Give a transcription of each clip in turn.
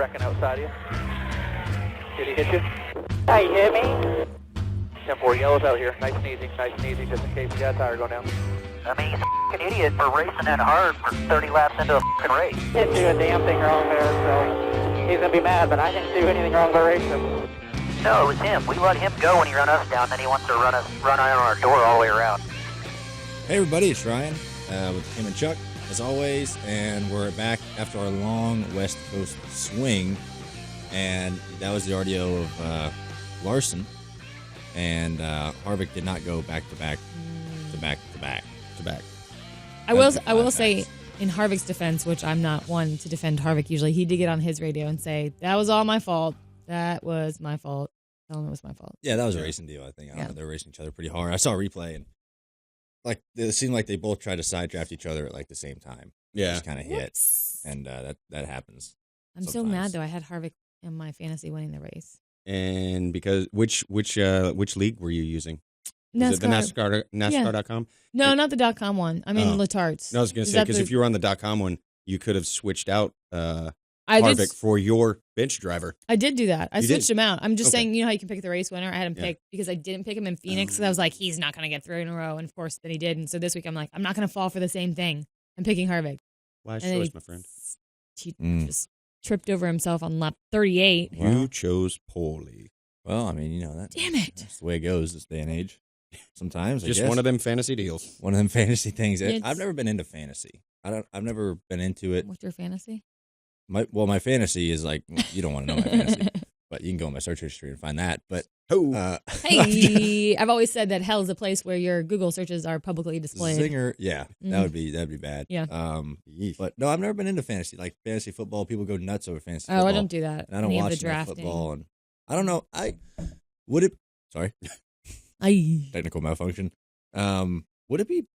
wrecking outside of you. Did he hit you? Hey, you hear me? 10-4 yellow's out here. Nice and easy, just in case you got a tire going down. I mean, he's a f***ing idiot for racing that hard for 30 laps into a f***ing race. Didn't do a damn thing wrong there, so he's going to be mad, but I didn't do anything wrong by racing. No, it was him. We let him go when he run us down, then he wants to run on our door all the way around. Hey everybody, it's Ryan with Coon and Chuck, as always, and we're back after our long West Coast swing, and that was the audio of Larson, and Harvick did not go back to back. I will say, in Harvick's defense, which I'm not one to defend Harvick usually, he did get on his radio and say, that was all my fault. That was my fault. Tell him it was my fault. Yeah, that was a racing deal, I think. They were racing each other pretty hard. I saw a replay, and it seemed like they both tried to side draft each other at the same time. Yeah. Just kind of hit, and that happens. I'm so mad, though. I had Harvick in my fantasy winning the race. And because which league were you using? NASCAR. Is it the NASCAR.com? No, not the .com one. I mean, Latart's. No, I was going to say, because if you were on the .com one, you could have switched out Harvick for your bench driver. I did do that. I switched him out. I'm just saying, you know how you can pick the race winner? I had him picked because I didn't pick him in Phoenix because I was like, he's not going to get 3 in a row. And of course, then he did. And so this week, I'm like, I'm not going to fall for the same thing. I'm picking Harvick. Wise choice, my friend. He just tripped over himself on lap 38. You chose poorly. Well, I mean, that. Damn it. That's the way it goes this day and age. Sometimes, just one of them fantasy deals. One of them fantasy things. I've never been into fantasy. I've never been into it. What's your fantasy? My fantasy is like, you don't want to know my fantasy, but you can go in my search history and find that. But hey, I've always said that hell is a place where your Google searches are publicly displayed. Zinger, yeah, that'd be bad. Yeah. But no, I've never been into fantasy. Like fantasy football, people go nuts over fantasy football. I don't do that. And I don't watch football, and I don't know. Sorry. Technical malfunction. Would it be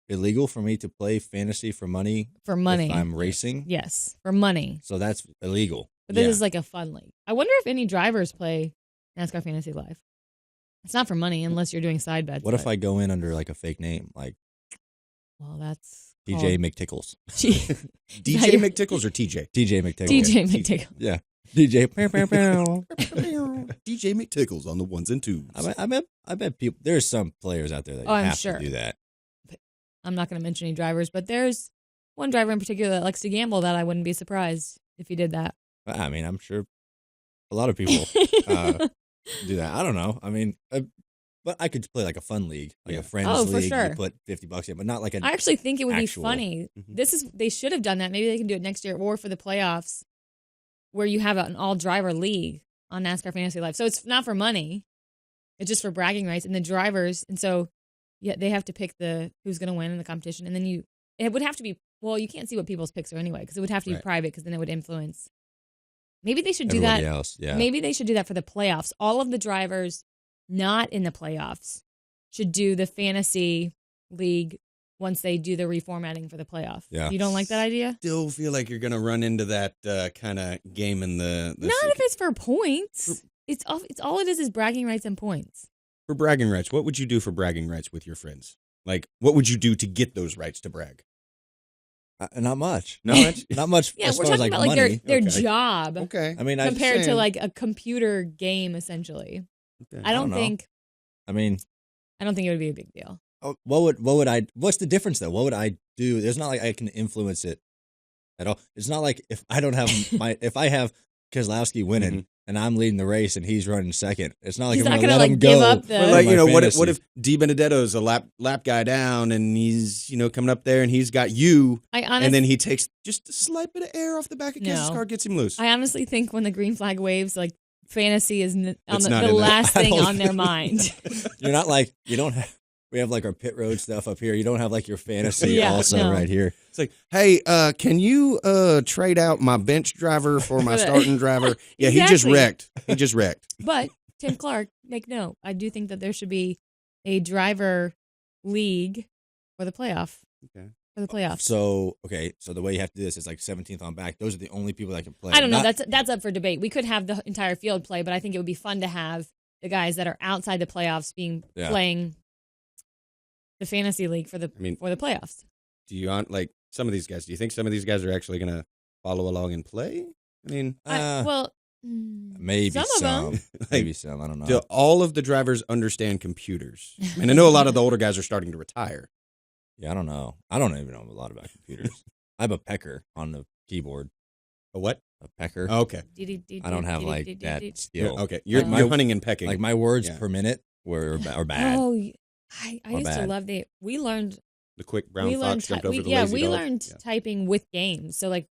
illegal for me to play fantasy for money? For money, if I'm racing. Yes, for money. So that's illegal. But this is like a fun league. I wonder if any drivers play NASCAR Fantasy Live. It's not for money unless you're doing side bets. What if I go in under a fake name, Well, that's DJ McTickles. DJ McTickles or TJ? DJ McTickles. DJ McTickles. Yeah. DJ. DJ McTickles on the ones and twos. I bet people. There's some players out there that have to do that. I'm not going to mention any drivers, but there's one driver in particular that likes to gamble that I wouldn't be surprised if he did that. I mean, I'm sure a lot of people do that. I don't know. I mean, but I could play a fun league, a friends league. For sure. You put $50 in, but not like an. I actually think it would be funny. Mm-hmm. They should have done that. Maybe they can do it next year or for the playoffs, where you have an all-driver league on NASCAR Fantasy Live. So it's not for money. It's just for bragging rights. And the drivers, and so they have to pick who's going to win in the competition. And then it would have to be, you can't see what people's picks are anyway, because it would have to be private, because then it would influence. Maybe they should do that. Else, yeah. Maybe they should do that for the playoffs. All of the drivers not in the playoffs should do the fantasy league once they do the reformatting for the playoff. Yeah. You don't like that idea? Still feel like you're going to run into that kind of game in the Not if it's for points. It's all it is bragging rights and points. For bragging rights, what would you do for bragging rights with your friends? What would you do to get those rights to brag? Not much. Not much. Yeah, as we're far talking as about money. their job. Okay. I mean, compared to a computer game, essentially. Okay. I don't think it would be a big deal. What's the difference though? What would I do? There's not I can influence it at all. It's not like if I don't have if I have Keselowski winning and I'm leading the race and he's running second. It's not like he's I'm not going to let him give go. up what if Di Benedetto's a lap guy down and he's coming up there and he's got you and then he takes just a slight bit of air off the back of Kes's car, gets him loose. I honestly think when the green flag waves, fantasy is the last thing on their mind. You're not you don't have. We have our pit road stuff up here. You don't have your fantasy right here. It's hey, can you trade out my bench driver for my starting driver? Yeah, Exactly. He just wrecked. But Tim Clark, make note. I do think that there should be a driver league for the playoff. Okay. For the playoffs. So the way you have to do this is 17th on back. Those are the only people that can play. I don't know. That's up for debate. We could have the entire field play, but I think it would be fun to have the guys that are outside the playoffs playing the fantasy league for the playoffs. Do you some of these guys? Do you think some of these guys are actually going to follow along and play? I mean, maybe some of them. Maybe some. I don't know. do all of the drivers understand computers? I mean, I know a lot of the older guys are starting to retire. Yeah, I don't know. I don't even know a lot about computers. I have a pecker on the keyboard. A what? A pecker. Oh, okay. I don't have like that skill. Okay, you're hunting and pecking. Like my words per minute are bad. Oh, I used to love we learned the quick brown fox jumped over the lazy dog. we learned typing with games. So like,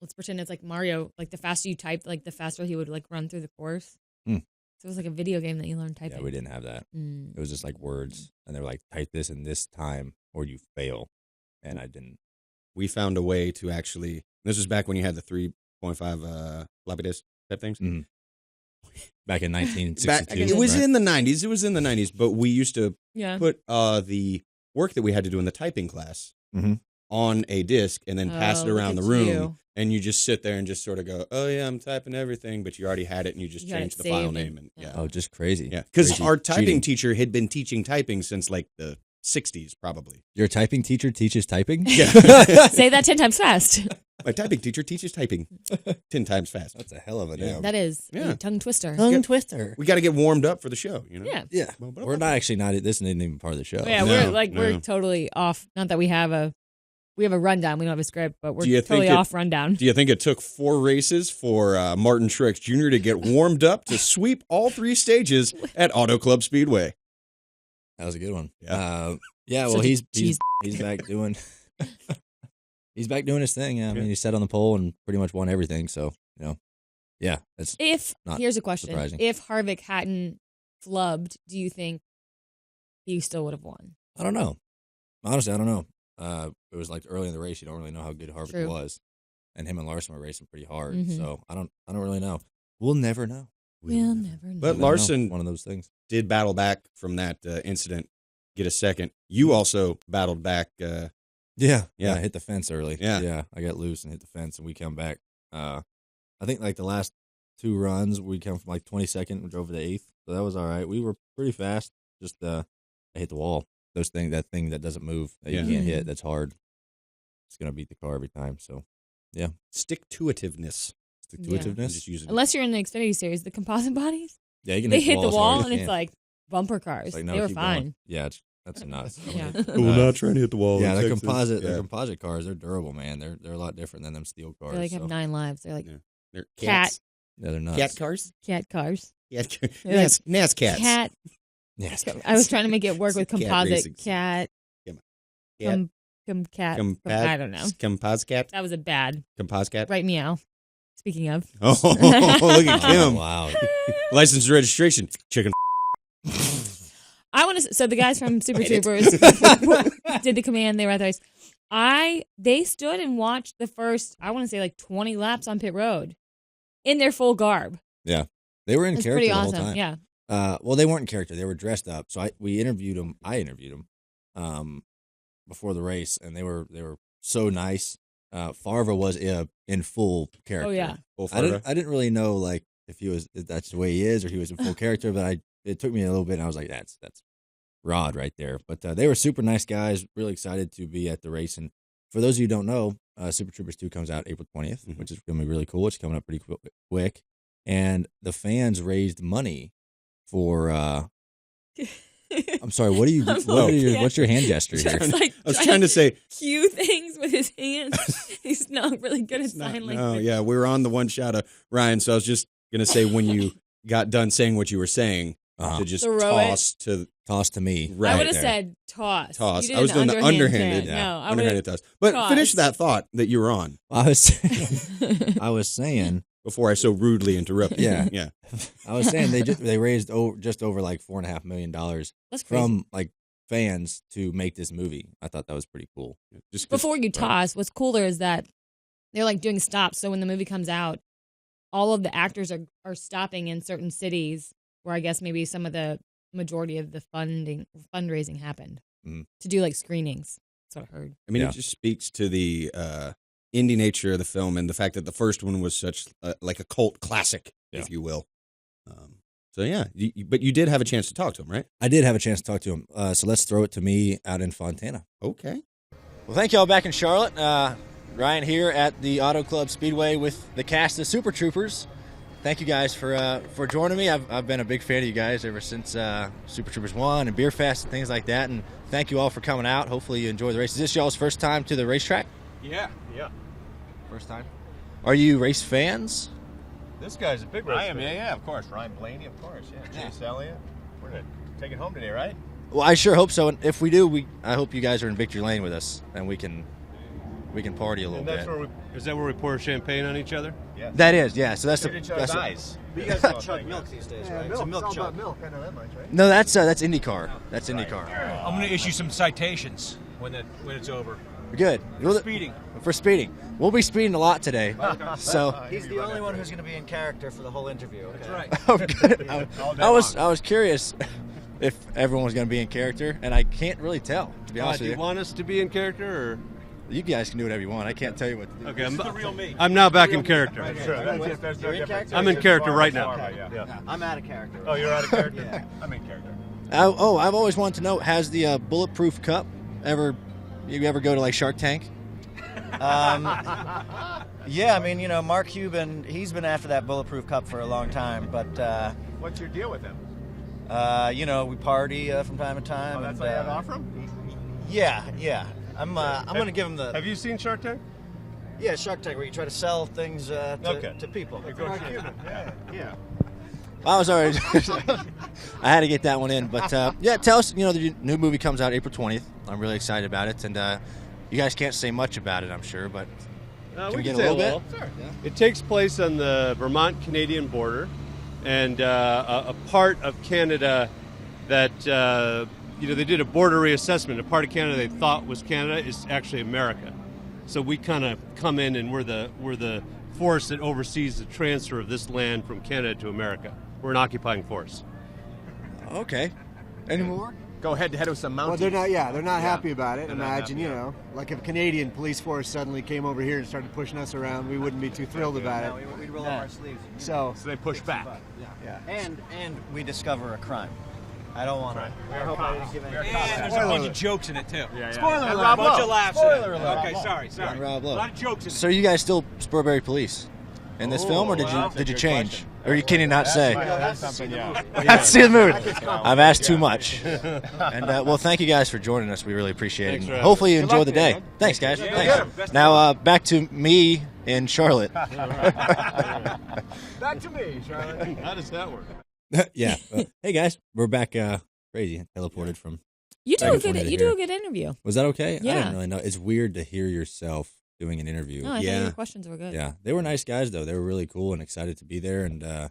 let's pretend it's like Mario. Like the faster you type, like the faster he would like run through the course. So it was like a video game that you learned typing. Yeah, we didn't have that. It was just like words, and they were like, type this in this time or you fail. And I didn't. We found a way to actually. This was back when you had the 3.5 floppy disk type things. Mm-hmm. Back in 1962. It was in the 90s. It was in the 90s, but we used to put the work that we had to do in the typing class on a disc and then pass it around the room. And you just sit there and just sort of go, oh, yeah, I'm typing everything. But you already had it and you just changed the file name. And Oh, just crazy. Yeah, because our typing teacher had been teaching typing since like the 60s, probably. Your typing teacher teaches typing? Yeah. Say that 10 times fast. My typing teacher teaches typing 10 times fast. That's a hell of a name. That is a tongue twister. Tongue twister. We got to get warmed up for the show, you know? Yeah. We're not actually this isn't even part of the show. Yeah, we're totally off. Not that we have a rundown. We don't have a script, but we're totally off rundown. Do you think it took 4 races for Martin Truex Jr. to get warmed up to sweep all 3 stages at Auto Club Speedway? That was a good one. Yeah. Well, he's back doing he's back doing his thing. Yeah, I mean, he sat on the pole and pretty much won everything. So here's a question: surprising. If Harvick hadn't flubbed, do you think he still would have won? I don't know. Honestly, I don't know. It was like early in the race. You don't really know how good Harvick was, and him and Larson were racing pretty hard. So I don't really know. We'll never know. We'll never know. But Larson, one of those things, did battle back from that incident. Get a second. You also battled back. I hit the fence early. Yeah, I got loose and hit the fence, and we come back. I think like the last 2 runs, we come from like 22nd and drove to the 8th, so that was all right. We were pretty fast. Just I hit the wall. That thing that doesn't move that you can't hit. That's hard. It's gonna beat the car every time. So, yeah, stick-to-itiveness. Just use it. Unless you're in the Xfinity series, the composite bodies. Yeah, you can hit the wall, and it's like bumper cars. Like, no, they were fine. Going. Yeah, that's nuts. We're not trying to hit the wall. Yeah, the composite cars, they're durable, man. They're a lot different than them steel cars. They have 9 lives. They're like they're cat. Yeah, they're nuts. Cat cars. NASCAR. Cat. Yes. I was trying to make it work with composite cat. Cat. I don't know. Composite cat. That was a bad. Composite cat. Right, meow. Speaking of. Oh, look at Kim. Wow. License and registration. Chicken. I want to. So the guys from Super Troopers did the command. They were at the race. They stood and watched the first, I want to say like 20 laps on pit road in their full garb. Yeah. They were in character pretty the awesome. whole time. Yeah. Well, they weren't in character. They were dressed up. So we interviewed them. I interviewed them before the race, and they were so nice. Farva was in full character. Oh yeah. I didn't really know like if that's the way he is or he was in full character, but it took me a little bit, and I was like, that's Rod right there. But they were super nice guys. Really excited to be at the race. And for those of you who don't know, Super Troopers 2 comes out April 20th, which is going to be really cool. It's coming up pretty quick, and the fans raised money for. I'm sorry. What are you? What's your hand gesture here? Like I was trying to say cue things with his hands. He's not really good at sign language. Oh yeah, we were on the one shot of Ryan, so I was just gonna say when you got done saying what you were saying, to just toss to me. Right I would have said toss. I was doing the underhanded. No, underhanded toss. But finish that thought that you were on. I was saying. Before I so rudely interrupted. Yeah. I was saying they raised just over like $4.5 million from like fans to make this movie. I thought that was pretty cool. Just before you toss, what's cooler is that they're like doing stops. So when the movie comes out, all of the actors are stopping in certain cities where I guess maybe some of the majority of the fundraising happened to do like screenings. That's what I heard. I mean, it just speaks to the indie nature of the film and the fact that the first one was such like a cult classic, if you will. So yeah, but you did have a chance to talk to him, right? I did have a chance to talk to him. So let's throw it to me out in Fontana. Okay. Well, thank you all back in Charlotte. Ryan here at the Auto Club Speedway with the cast of Super Troopers. Thank you guys for joining me. I've been a big fan of you guys ever since Super Troopers 1 and Beer Fest and things like that. And thank you all for coming out. Hopefully you enjoy the race. Is this y'all's first time to the racetrack? Yeah. First time. Are you race fans? This guy's a big race fan. Yeah, of course. Ryan Blaney, of course. Yeah, Chase Elliott. We're going to take it home today, right? Well, I sure hope so. And if we do, I hope you guys are in victory lane with us and we can party a little And that's bit. where is that where we pour champagne on each other? Yeah. That is, yeah. So that's Shoot each other's eyes. But you guys got chug milk these days, right? It's a milk chug. Milk. I know that much, right? No, that's IndyCar. That's IndyCar. I'm going to issue some citations when it's over. Good. Speeding. For speeding. We'll be speeding a lot today. So He's the only one who's going to be in character for the whole interview. Okay? That's right. oh, good. I was curious if everyone was going to be in character, and I can't really tell, to be honest Do with you you. want us to be in character, or You guys can do whatever you want. I can't tell you what to do. okay? This is the real me. I'm now back in character. You're in character? I'm in character right now. I'm out of character. Oh, you're out of character? Yeah. I'm in character. I've always wanted to know, has the Bulletproof Cup you ever go to like Shark Tank? Yeah, I mean, you know, Mark Cuban, he's been after that Bulletproof Cup for a long time, but, What's your deal with him? you know, we party from time to time. Oh, that's and, why you have an offer him? Yeah. I'm going to give him the... Have you seen Shark Tank? Yeah, Shark Tank, where you try to sell things Okay. to people. Yeah. I was already. I had to get that one in, but yeah, tell us. You know, the new movie comes out April 20th. I'm really excited about it, and you guys can't say much about it, I'm sure, but can we get a little bit? Sure. It takes place on the Vermont-Canadian border, and a part of Canada that they did a border reassessment. A part of Canada they thought was Canada is actually America. So we kind of come in, and we're the force that oversees the transfer of this land from Canada to America. We're an occupying force. Okay. Any more? Go head to head with some mountains. Well, they're not happy about it. Imagine, you know, like if a Canadian police force suddenly came over here and started pushing us around, we wouldn't be too thrilled about it. We'd roll up our sleeves. So they push back. Yeah. And we discover a crime. I don't want to. I hope I didn't give any. And there's a bunch of jokes in it, too. Spoiler And alert. a bunch of laughs in it. Spoiler alert. Okay, sorry. And Rob A Lowe. lot of jokes in it. So, are you guys still Spurbury Police in this film, or did you change? Or you can you not say? That's something, yeah. That's the mood. I've asked too much. And well, thank you guys for joining us. We really appreciate Thanks it. for And having hopefully you Good enjoy luck the to you, day. man. Thanks, guys. Yeah, Thanks. best Now back to me in Charlotte. Back to me, Charlotte. How does that work? Yeah. Hey guys, we're back. Crazy. Teleported from. You do Back a and forth good. to You do here. a good interview. Was that okay? I Yeah. didn't really know. It's weird to hear yourself doing an interview. No, I thought Yeah. your questions were good. Yeah, they were nice guys though. They were really cool and excited to be there, and that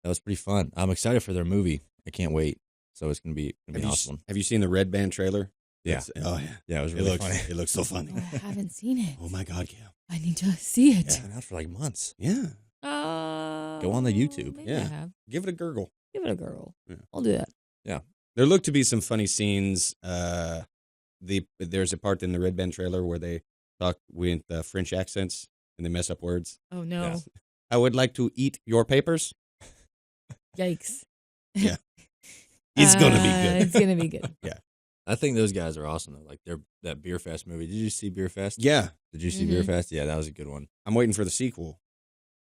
was pretty fun. I'm excited for their movie. I can't wait. So it's gonna be awesome. Have you seen the Red Band trailer? Yeah. Oh, yeah. Yeah, it was It really looks, funny. it looks so funny. Oh, I haven't seen it. Oh, my God, Cam. I need to see it. It's been out for like months. Yeah. Go on the YouTube. Maybe Yeah. I have. Give it a gurgle. Give it a girl. Yeah. I'll do that. There looked to be some funny scenes. There's a part in the Red Band trailer where they talk with French accents and they mess up words. Oh no! Yeah. I would like to eat your papers. Yikes! Yeah. It's gonna be good. It's gonna be good. I think those guys are awesome though. Like that Beer Fest movie. Did you see Beer Fest? Yeah. Did you see Beer Fest? Yeah, that was a good one. I'm waiting for the sequel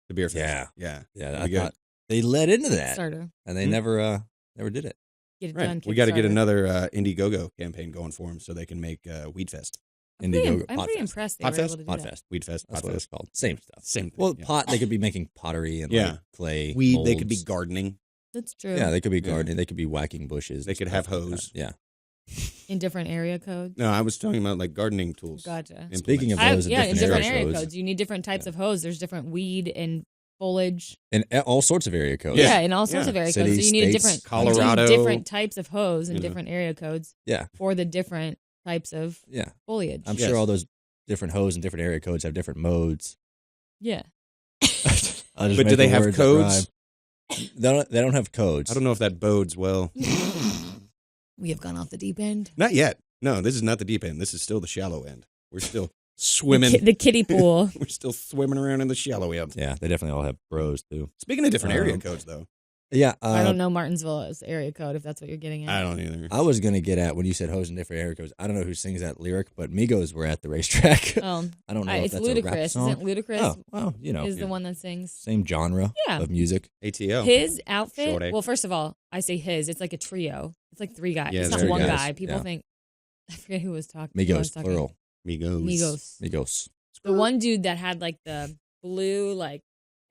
to Beer Fest. Yeah. Yeah. Yeah, That'd I be good. thought they led into that, Starter. and they Hmm. never did it. Get it Right. done. We got to get Kickstarter. another Indiegogo campaign going for them so they can make Weed Fest. I'm pretty Indiegogo. impressed they Pot were Fest? able to do Pot that. Fest. Weed Fest. That's Pot what Fest. it's called. Same stuff. Same thing. Well, yeah. pot. They could be making pottery and Yeah. like clay. Weed, they could be molds. gardening. That's true. Yeah, they could be Yeah. gardening. They could be whacking bushes. They and could stuff have like that. hose. Yeah. In different area codes. No, I was talking about like gardening tools. Gotcha. Implements. Speaking of I- those, yeah, in different area codes. codes. You need different types of hose. There's different weed and foliage. And all sorts of area codes. Yeah, in all sorts Yeah. of area Cities, codes. So you need a states, different Colorado. you need different types of hose and You know. different area codes. Yeah. For the different types of Yeah. foliage. I'm Yes. sure all those different hose and different area codes have different modes. Yeah. I'll just But do make they the have words that codes? rhyme. They don't have codes. I don't know if that bodes well. We have gone off the deep end. Not yet. No, this is not the deep end. This is still the shallow end. We're still swimming. The kiddie pool. We're still swimming around in the shallow end. Yeah, they definitely all have bros too. Speaking of different area Um, codes, though, Yeah. I don't know Martinsville's area code, if that's what you're getting at. I don't either. I was going to get at when you said hoes and different area codes. I don't know who sings that lyric, but Migos were at the racetrack. Oh. I don't know if it's that's Ludacris. a rap song. Isn't Ludacris? Oh, well, you know. Is the one that sings. Same genre of music. ATO. His outfit, Short A. well, first of all, I say his. It's like a trio. It's like 3 guys. Yeah, it's not three one guys. guy. People think, I forget who was talking. Migos, plural. Migos. The one dude that had like the blue, like,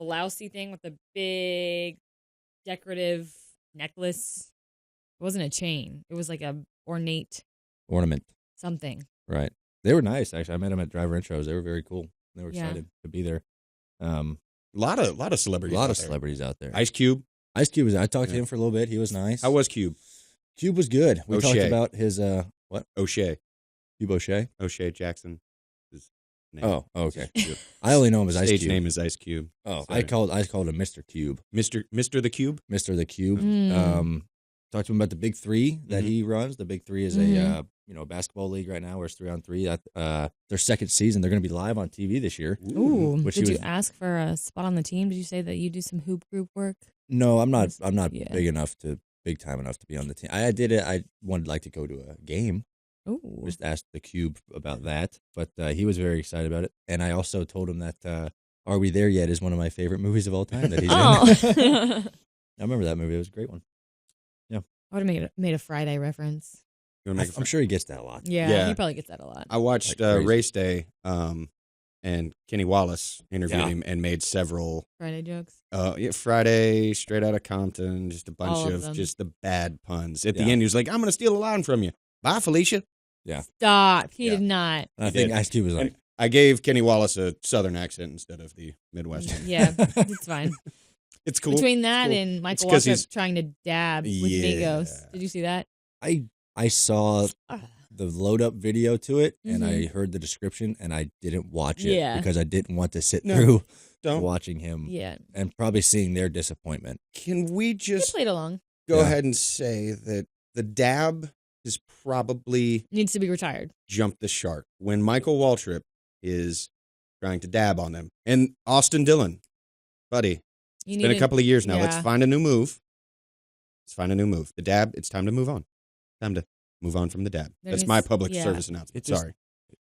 blousey thing with the big decorative necklace. It wasn't a chain. It was like a ornament. Something. Right. They were nice, actually. I met them at driver intros. They were very cool. They were excited to be there. A lot of celebrities. A lot of celebrities out there. Ice Cube. I talked to him for a little bit. He was nice. How was Cube? Cube was good. We talked about his what? O'Shea. Cube O'Shea? O'Shea Jackson. His name. Oh, okay. I only know him as Ice Cube. Stage name is Ice Cube. Oh, sorry. I called him Mr. Cube. Mr. the Cube? Mr. the Cube. Talked to him about the Big Three that he runs. The Big Three is a basketball league right now where it's 3-on-3. Their second season. They're going to be live on TV this year. Ooh. Did you ask for a spot on the team? Did you say that you do some hoop group work? No, I'm not big time enough to be on the team. I did it. I wanted like to go to a game. Ooh. Just asked the Cube about that, but he was very excited about it. And I also told him that Are We There Yet is one of my favorite movies of all time that he's in. I remember that movie. It was a great one. Yeah. I would have made a Friday reference. I'm sure he gets that a lot. Yeah, he probably gets that a lot. I watched Race Day, and Kenny Wallace interviewed him and made several Friday jokes. Friday, Straight Outta Compton, just a bunch of just the bad puns. At the end, he was like, "I'm going to steal a line from you. Bye, Felicia." Yeah. Stop. He did not. I think Ice Cube was like, I gave Kenny Wallace a Southern accent instead of the Midwestern. Yeah, it's fine. It's cool. Between that and Michael Walker trying to dab with Migos. Did you see that? I saw the load up video to it, and I heard the description, and I didn't watch it because I didn't want to sit through watching him and probably seeing their disappointment. Can we just played along? Go ahead and say that the dab is probably needs to be retired. Jumped the shark when Michael Waltrip is trying to dab on them, and Austin Dillon, buddy. It's been a couple of years now. Yeah. Let's find a new move. The dab. It's time to move on. Time to move on from the dab. That's my public service announcement. Sorry.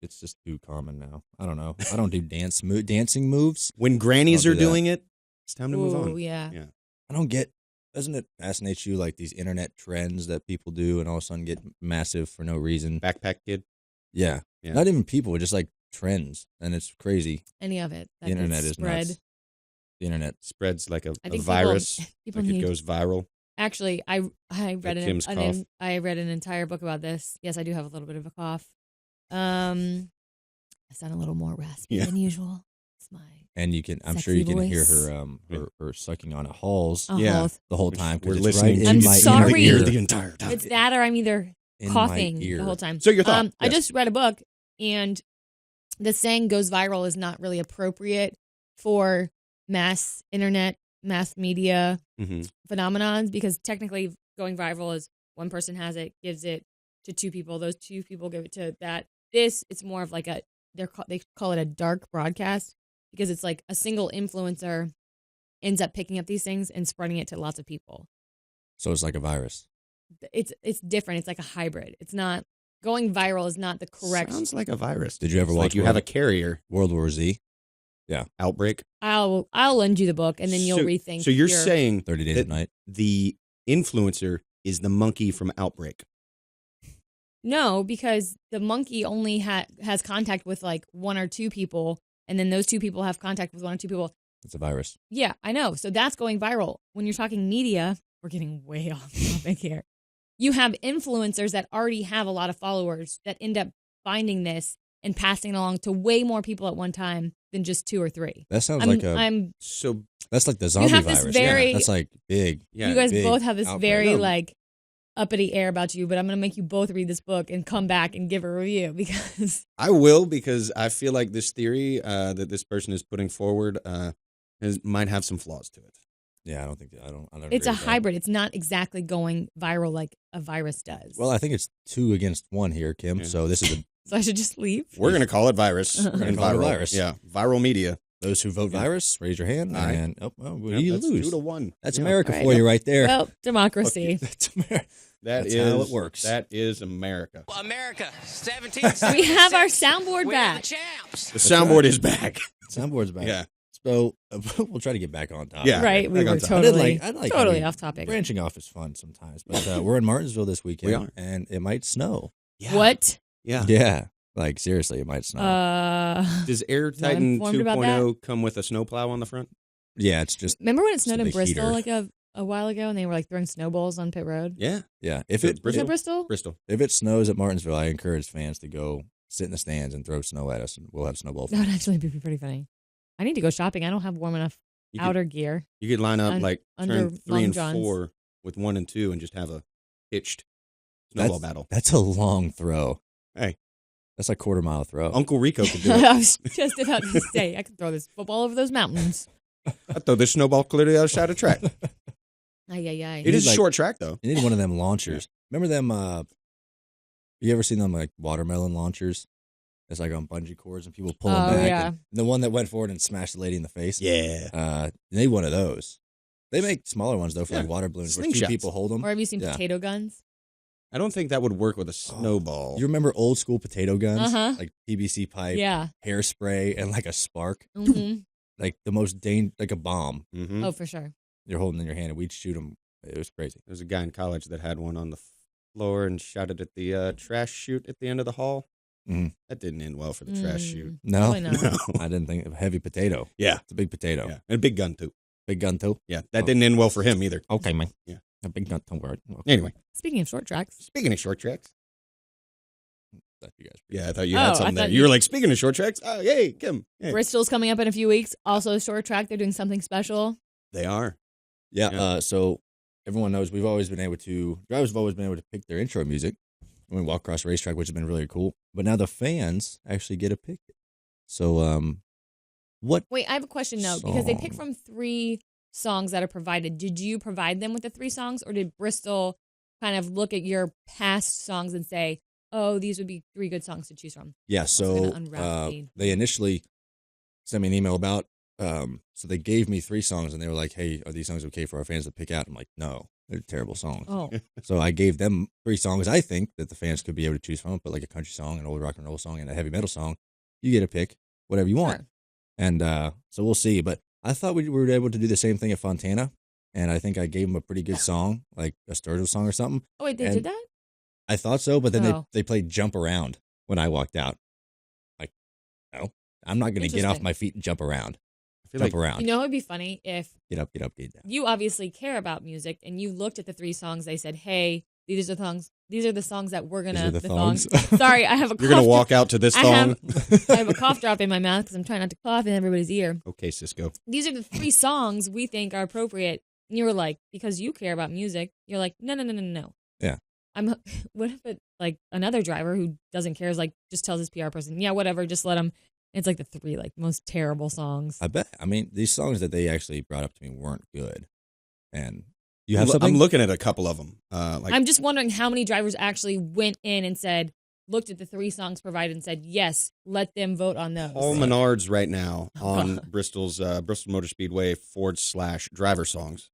It's just too common now. I don't know. I don't do dancing moves. When grannies are doing it, it's time to move on. Yeah. I don't get. Doesn't it fascinate you like these internet trends that people do and all of a sudden get massive for no reason? Backpack kid. Yeah. Not even people, just like trends, and it's crazy. Any of it. The internet is nuts. The internet spreads like a virus. People it goes viral. Actually, I read I read an entire book about this. Yes, I do have a little bit of a cough. I sound a little more raspy than usual. It's my I'm sure you can voice. hear her sucking on a Halls. Halls. The whole time. We're listening. Right I'm in my sorry. ear the entire time. It's that, or I'm either coughing the whole time. So your thought? I just read a book, and the saying "goes viral" is not really appropriate for mass media phenomenons, because technically going viral is one person has it, gives it to 2 people. Those 2 people give it to that. It's more of like they call it a dark broadcast, because it's like a single influencer ends up picking up these things and spreading it to lots of people. So it's like a virus. It's different. It's like a hybrid. It's not going viral is not the correct. Sounds like a virus. Did you ever watch? You have a carrier. World War Z. Yeah. Outbreak. I'll lend you the book, and then you'll rethink. So you're saying 30 Days at Night. The influencer is the monkey from Outbreak. No, because the monkey only has contact with like 1 or 2 people, and then those 2 people have contact with 1 or 2 people. It's a virus. Yeah, I know. So that's going viral. When you're talking media, we're getting way off topic here. You have influencers that already have a lot of followers that end up finding this and passing it along to way more people at one time than just 2 or 3. That sounds that's like the zombie virus. That's like big. Yeah, you guys both have this very like uppity air about you, but I'm going to make you both read this book and come back and give a review, because I will, because I feel like this theory that this person is putting forward might have some flaws to it. Yeah, I don't think I don't. It's a hybrid. It's not exactly going viral like a virus does. Well, I think it's 2 against 1 here, Kim. Yeah. So this is so I should just leave. We're going to call it virus. We're going to call it virus. Yeah, viral media. Those who vote virus, raise your hand. All right. And you that's lose. 2-1. That's America for you right there. Well, democracy. That's America. That's how it works. That is America. America, 17. We have our soundboard back. The soundboard is back. Soundboard's back. Yeah. So we'll try to get back on topic. Yeah. Right. We were totally off topic. Branching off is fun sometimes. But we're in Martinsville this weekend. We are. And it might snow. Yeah. What? Yeah. Yeah. Like, seriously, it might snow. Does Air Titan informed about 2.0 come with a snowplow on the front? Yeah, it's just. Remember when it snowed in big Bristol heater. a while ago and they were like throwing snowballs on pit road? Yeah. Yeah. Was it Bristol? Bristol. If it snows at Martinsville, I encourage fans to go sit in the stands and throw snow at us, and we'll have snowball That would actually be pretty funny. I need to go shopping. I don't have warm enough outer gear. You could line up under turn 3 and Long 4 with 1 and 2 and just have a pitched snowball battle. That's a long throw. Hey. That's a quarter-mile throw. Uncle Rico could do it. I was just about to say, I could throw this football over those mountains. I throw this snowball clear to the other side of the track. It is a short track, though. You need one of them launchers. Remember them, you ever seen them, like, watermelon launchers? It's like on bungee cords and people pull them back. Yeah. And the one that went forward and smashed the lady in the face. Yeah. You need one of those. They make smaller ones, though, for like water balloons where 2 people hold them. Or have you seen potato guns? I don't think that would work with a snowball. You remember old school potato guns? Uh-huh. Like PVC pipe, Yeah. hairspray, and like a spark? Mm-hmm. Like the most like a bomb. Mm-hmm. Oh, for sure. You're holding in your hand, and we'd shoot them. It was crazy. There's a guy in college that had one on the floor and shot it at the trash chute at the end of the hall. Mm-hmm. That didn't end well for the trash chute. No, no. I didn't think. Heavy potato. Yeah. It's a big potato. Yeah. And a big gun, too. Big gun, too? Yeah. That didn't end well for him either. Okay, man. Yeah. A big gun, don't worry. Okay. Anyway. Speaking of short tracks. Speaking of short tracks. You guys yeah, I thought you had something there. you You were like, speaking of short tracks, oh, yay, Kim. Hey. Bristol's coming up in a few weeks. Also a short track. They're doing something special. They are. Yeah. So everyone knows drivers have always been able to pick their intro music when we walk across the racetrack, which has been really cool. But now the fans actually get to pick it. So, Wait, I have a question though, because they pick from 3 songs that are provided. Did you provide them with the 3 songs, or did Bristol kind of look at your past songs and say, oh, these would be 3 good songs to choose from? Yeah, so they initially sent me an email about, so they gave me 3 songs, and they were like, hey, are these songs okay for our fans to pick out? I'm like, no, they're terrible songs. Oh. So I gave them 3 songs I think that the fans could be able to choose from, but like a country song, an old rock and roll song, and a heavy metal song. You get to pick whatever you want. Sure. And so we'll see. But I thought we were able to do the same thing at Fontana, and I think I gave them a pretty good song, like a Sturgill song or something. Oh, wait, they did that? I thought so, but then they played Jump Around when I walked out. Like, no, I'm not going to get off my feet and jump around. Jump around. You know, it would be funny if... Get up, get down. You obviously care about music, and you looked at the 3 songs. They said, hey, these are the songs. These are the songs that we're going to... the thongs. Sorry, I have a cough. You're going to walk out to this song? I have a cough drop in my mouth because I'm trying not to cough in everybody's ear. Okay, Cisco. These are the 3 songs we think are appropriate. And you were like, because you care about music, you're like, no. Yeah. What if it, like, another driver who doesn't care is like, just tells his PR person, yeah, whatever, just let him. It's like the 3 like most terrible songs. I bet. I mean, these songs that they actually brought up to me weren't good. And you have something? I'm looking at a couple of them. I'm just wondering how many drivers actually went in and looked at the 3 songs provided and said, yes, let them vote on those. Paul Menard's right now on Bristol's Bristol Motor Speedway /driver songs.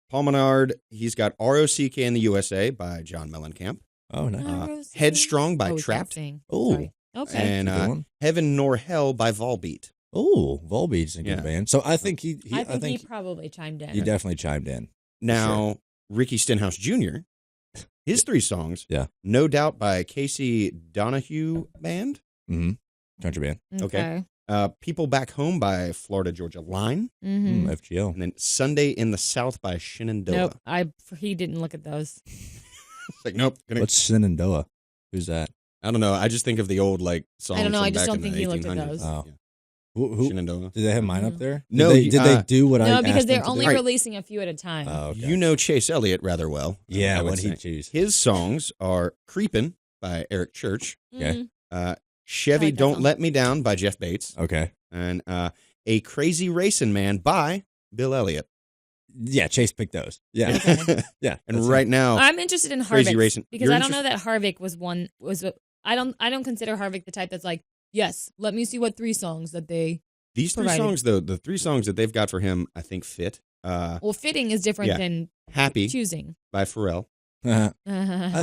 Paul Menard, he's got ROCK in the USA by John Mellencamp. Oh, nice. Headstrong by Trapped. Oh, okay. And Heaven Nor Hell by Volbeat. Oh, Volbeat's a good band. So I think he probably chimed in. He definitely chimed in. Now, Ricky Stenhouse Jr., his 3 songs. Yeah. No Doubt by Casey Donahue Band. Mm-hmm. Country band. Okay. People Back Home by Florida Georgia Line. Mm-hmm. FGO. And then Sunday in the South by Shenandoah. Nope. He didn't look at those. It's like, nope. What's Shenandoah? Who's that? I don't know. I just think of the old songs. I don't know. I just back don't think he looked at those. Oh. Yeah. Who? Shenandoah. Did they have mine up there? No. Did they do what I asked them to do? No, because they're only releasing a few at a time. Oh, okay. You know Chase Elliott rather well. Yeah, what he choose? His songs are Creepin' by Eric Church. Okay. Chevy Don't Let Me Down by Jeff Bates. Okay. And A Crazy Racing Man by Bill Elliott. Yeah, Chase picked those. Yeah. Okay. Yeah. And right now, I'm interested in Crazy Harvick Racing. because I don't know that Harvick I don't consider Harvick the type that's like, yes, let me see what 3 songs that they These three songs, though, the three songs that they've got for him, I think fit. Well, fitting is different than Happy choosing. By Pharrell. I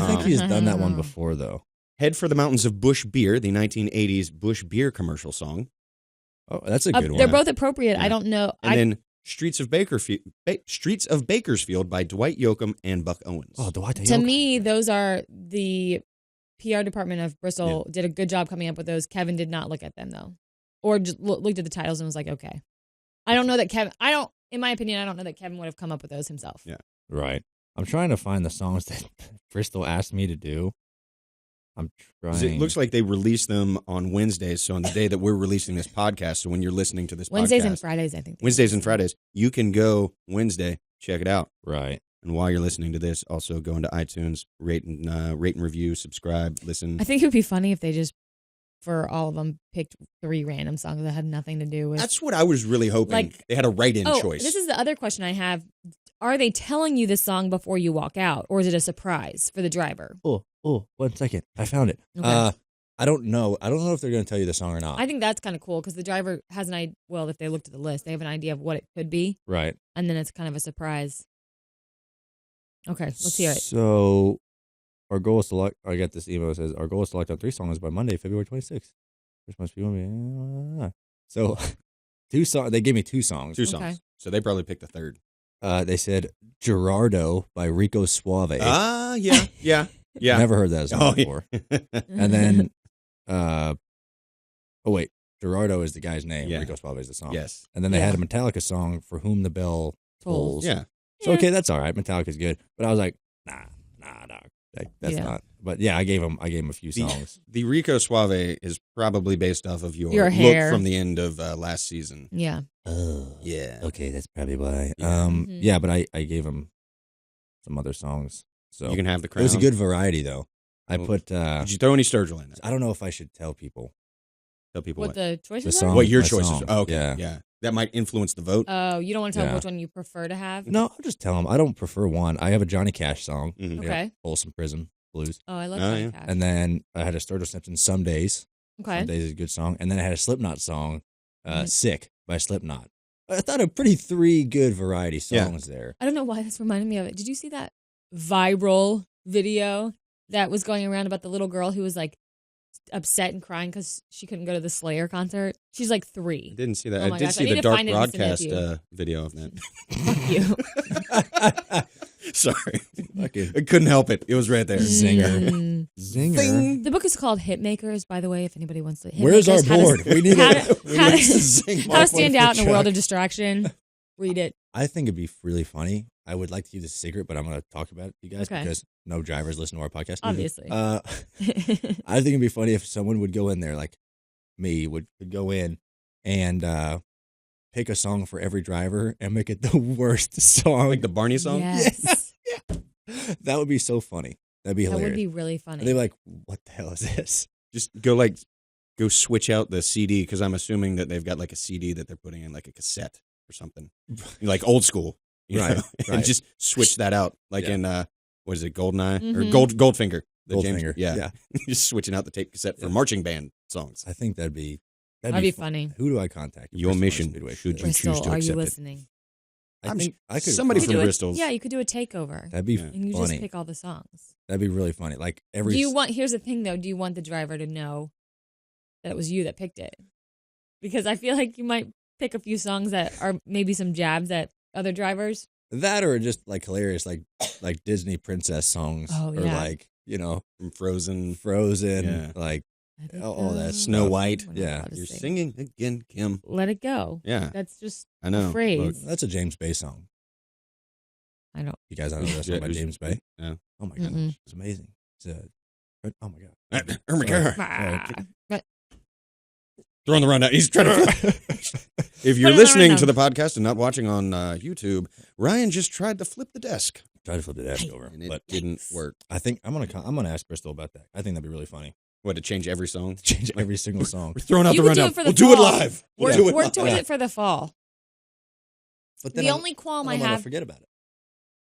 think he's done that one before, though. Head for the Mountains of Bush Beer, the 1980s Bush Beer commercial song. Oh, that's a good one. They're both appropriate. Yeah. I don't know. And then Streets of Bakersfield by Dwight Yoakam and Buck Owens. Oh, Dwight Yoakam. To me, those are the PR department of Bristol did a good job coming up with those. Kevin did not look at them, though. Or just looked at the titles and was like, okay. I don't know that Kevin, in my opinion, I don't know that Kevin would have come up with those himself. Yeah. Right. I'm trying to find the songs that Bristol asked me to do. I'm trying. It looks like they release them on Wednesdays, so on the day that we're releasing this podcast, so when you're listening to this Wednesdays podcast. and Fridays, I think. Wednesdays and Fridays. You can go Wednesday, check it out. Right. And while you're listening to this, also go into iTunes, rate and review, subscribe, listen. I think it would be funny if they just, for all of them, picked 3 random songs that had nothing to do with. That's what I was really hoping. Like, they had a write-in choice. This is the other question I have. Are they telling you the song before you walk out, or is it a surprise for the driver? Oh, 1 second. I found it. Okay. I don't know. I don't know if they're going to tell you the song or not. I think that's kind of cool because the driver has an idea. Well, if they looked at the list, they have an idea of what it could be. Right. And then it's kind of a surprise. Okay, let's hear it. So, our goal is to select. I got this email that says our goal is to select on 3 songs by Monday, February 26th. Which must be one. So, 2 songs. They gave me 2 songs. 2 songs. Okay. So they probably picked a third. They said Gerardo by Rico Suave. Yeah. Never heard that song before. And then, Gerardo is the guy's name. Yeah. Rico Suave is the song. Yes. And then they had a Metallica song, For Whom the Bell Tolls. Yeah. So, okay, that's all right. Metallica's good. But I was like, nah, dog. That's not. But yeah, I gave him a few songs. The Rico Suave is probably based off of your hair. look from the end of last season. Yeah. Oh. Yeah. Okay, that's probably why. Yeah. Yeah, but I gave him some other songs. So you can have the crown. It was a good variety, though. Did you throw any Sturgill in it? I don't know if I should tell people. Tell people what the choices the are? song, what your choices are. Oh, okay. Yeah. That might influence the vote. Oh, you don't want to tell them which one you prefer to have? No, I'll just tell them. I don't prefer one. I have a Johnny Cash song. Mm-hmm. Okay. Folsom Prison Blues. Oh, I love Johnny Cash. And then I had a Sturgill Simpson, Some Days. Okay. Some Days is a good song. And then I had a Slipknot song, Sick by Slipknot. I thought a pretty 3 good variety songs there. I don't know why this reminded me of it. Did you see that viral video that was going around about the little girl who was like upset and crying because she couldn't go to the Slayer concert? She's like 3. I didn't see that. Oh I did gosh, see the dark broadcast video of that. Fuck you. Sorry. I couldn't help it. It was right there. Zinger. The book is called Hitmakers, by the way, if anybody wants to. Where's our board? We need how to stand out in a world of distraction. Read it. I think it'd be really funny. I would like to keep this a secret, but I'm going to talk about it to you guys because no drivers listen to our podcast. Obviously. I think it'd be funny if someone would go in there, like me, would go in and pick a song for every driver and make it the worst song. Like the Barney song? Yes. Yeah. That would be so funny. That'd be hilarious. That would be really funny. And they'd be like, what the hell is this? Just go switch out the CD because I'm assuming that they've got like a CD that they're putting in like a cassette or something. Like old school. Right. And just switch that out. Like in, what is it, Goldeneye? Or Goldfinger. Goldfinger. Yeah. Just switching out the tape cassette for marching band songs. I think that'd be funny. Who do I contact? Your mission, should you choose to accept it. Are you listening? I think I could. Somebody from Bristol. Yeah, you could do a takeover. That'd be funny. And you just pick all the songs. That'd be really funny. Like Here's the thing, though. Do you want the driver to know that it was you that picked it? Because I feel like you might pick a few songs that are maybe some jabs at other drivers. That or just like hilarious, like Disney princess songs. Oh, or like, from Frozen. Yeah. Like all that Snow White. Yeah. You're singing again, Kim. Let it go. Yeah. That's just I know. a phrase. Look, that's a James Bay song. I know. You guys don't know that song by James Bay? Yeah. Oh my God. It's amazing. Oh my God. Oh my God. Throwing the rundown. He's trying to. If you're listening to the podcast and not watching on YouTube, Ryan just tried to flip the desk. Tried to flip the desk over, and it but didn't work. I think I'm gonna ask Bristol about that. I think that'd be really funny. What, to change every song? Change every single song. We're throwing out the rundown. We'll do it live. Work towards it for the fall. But then the only qualm I have. I'm gonna forget about it.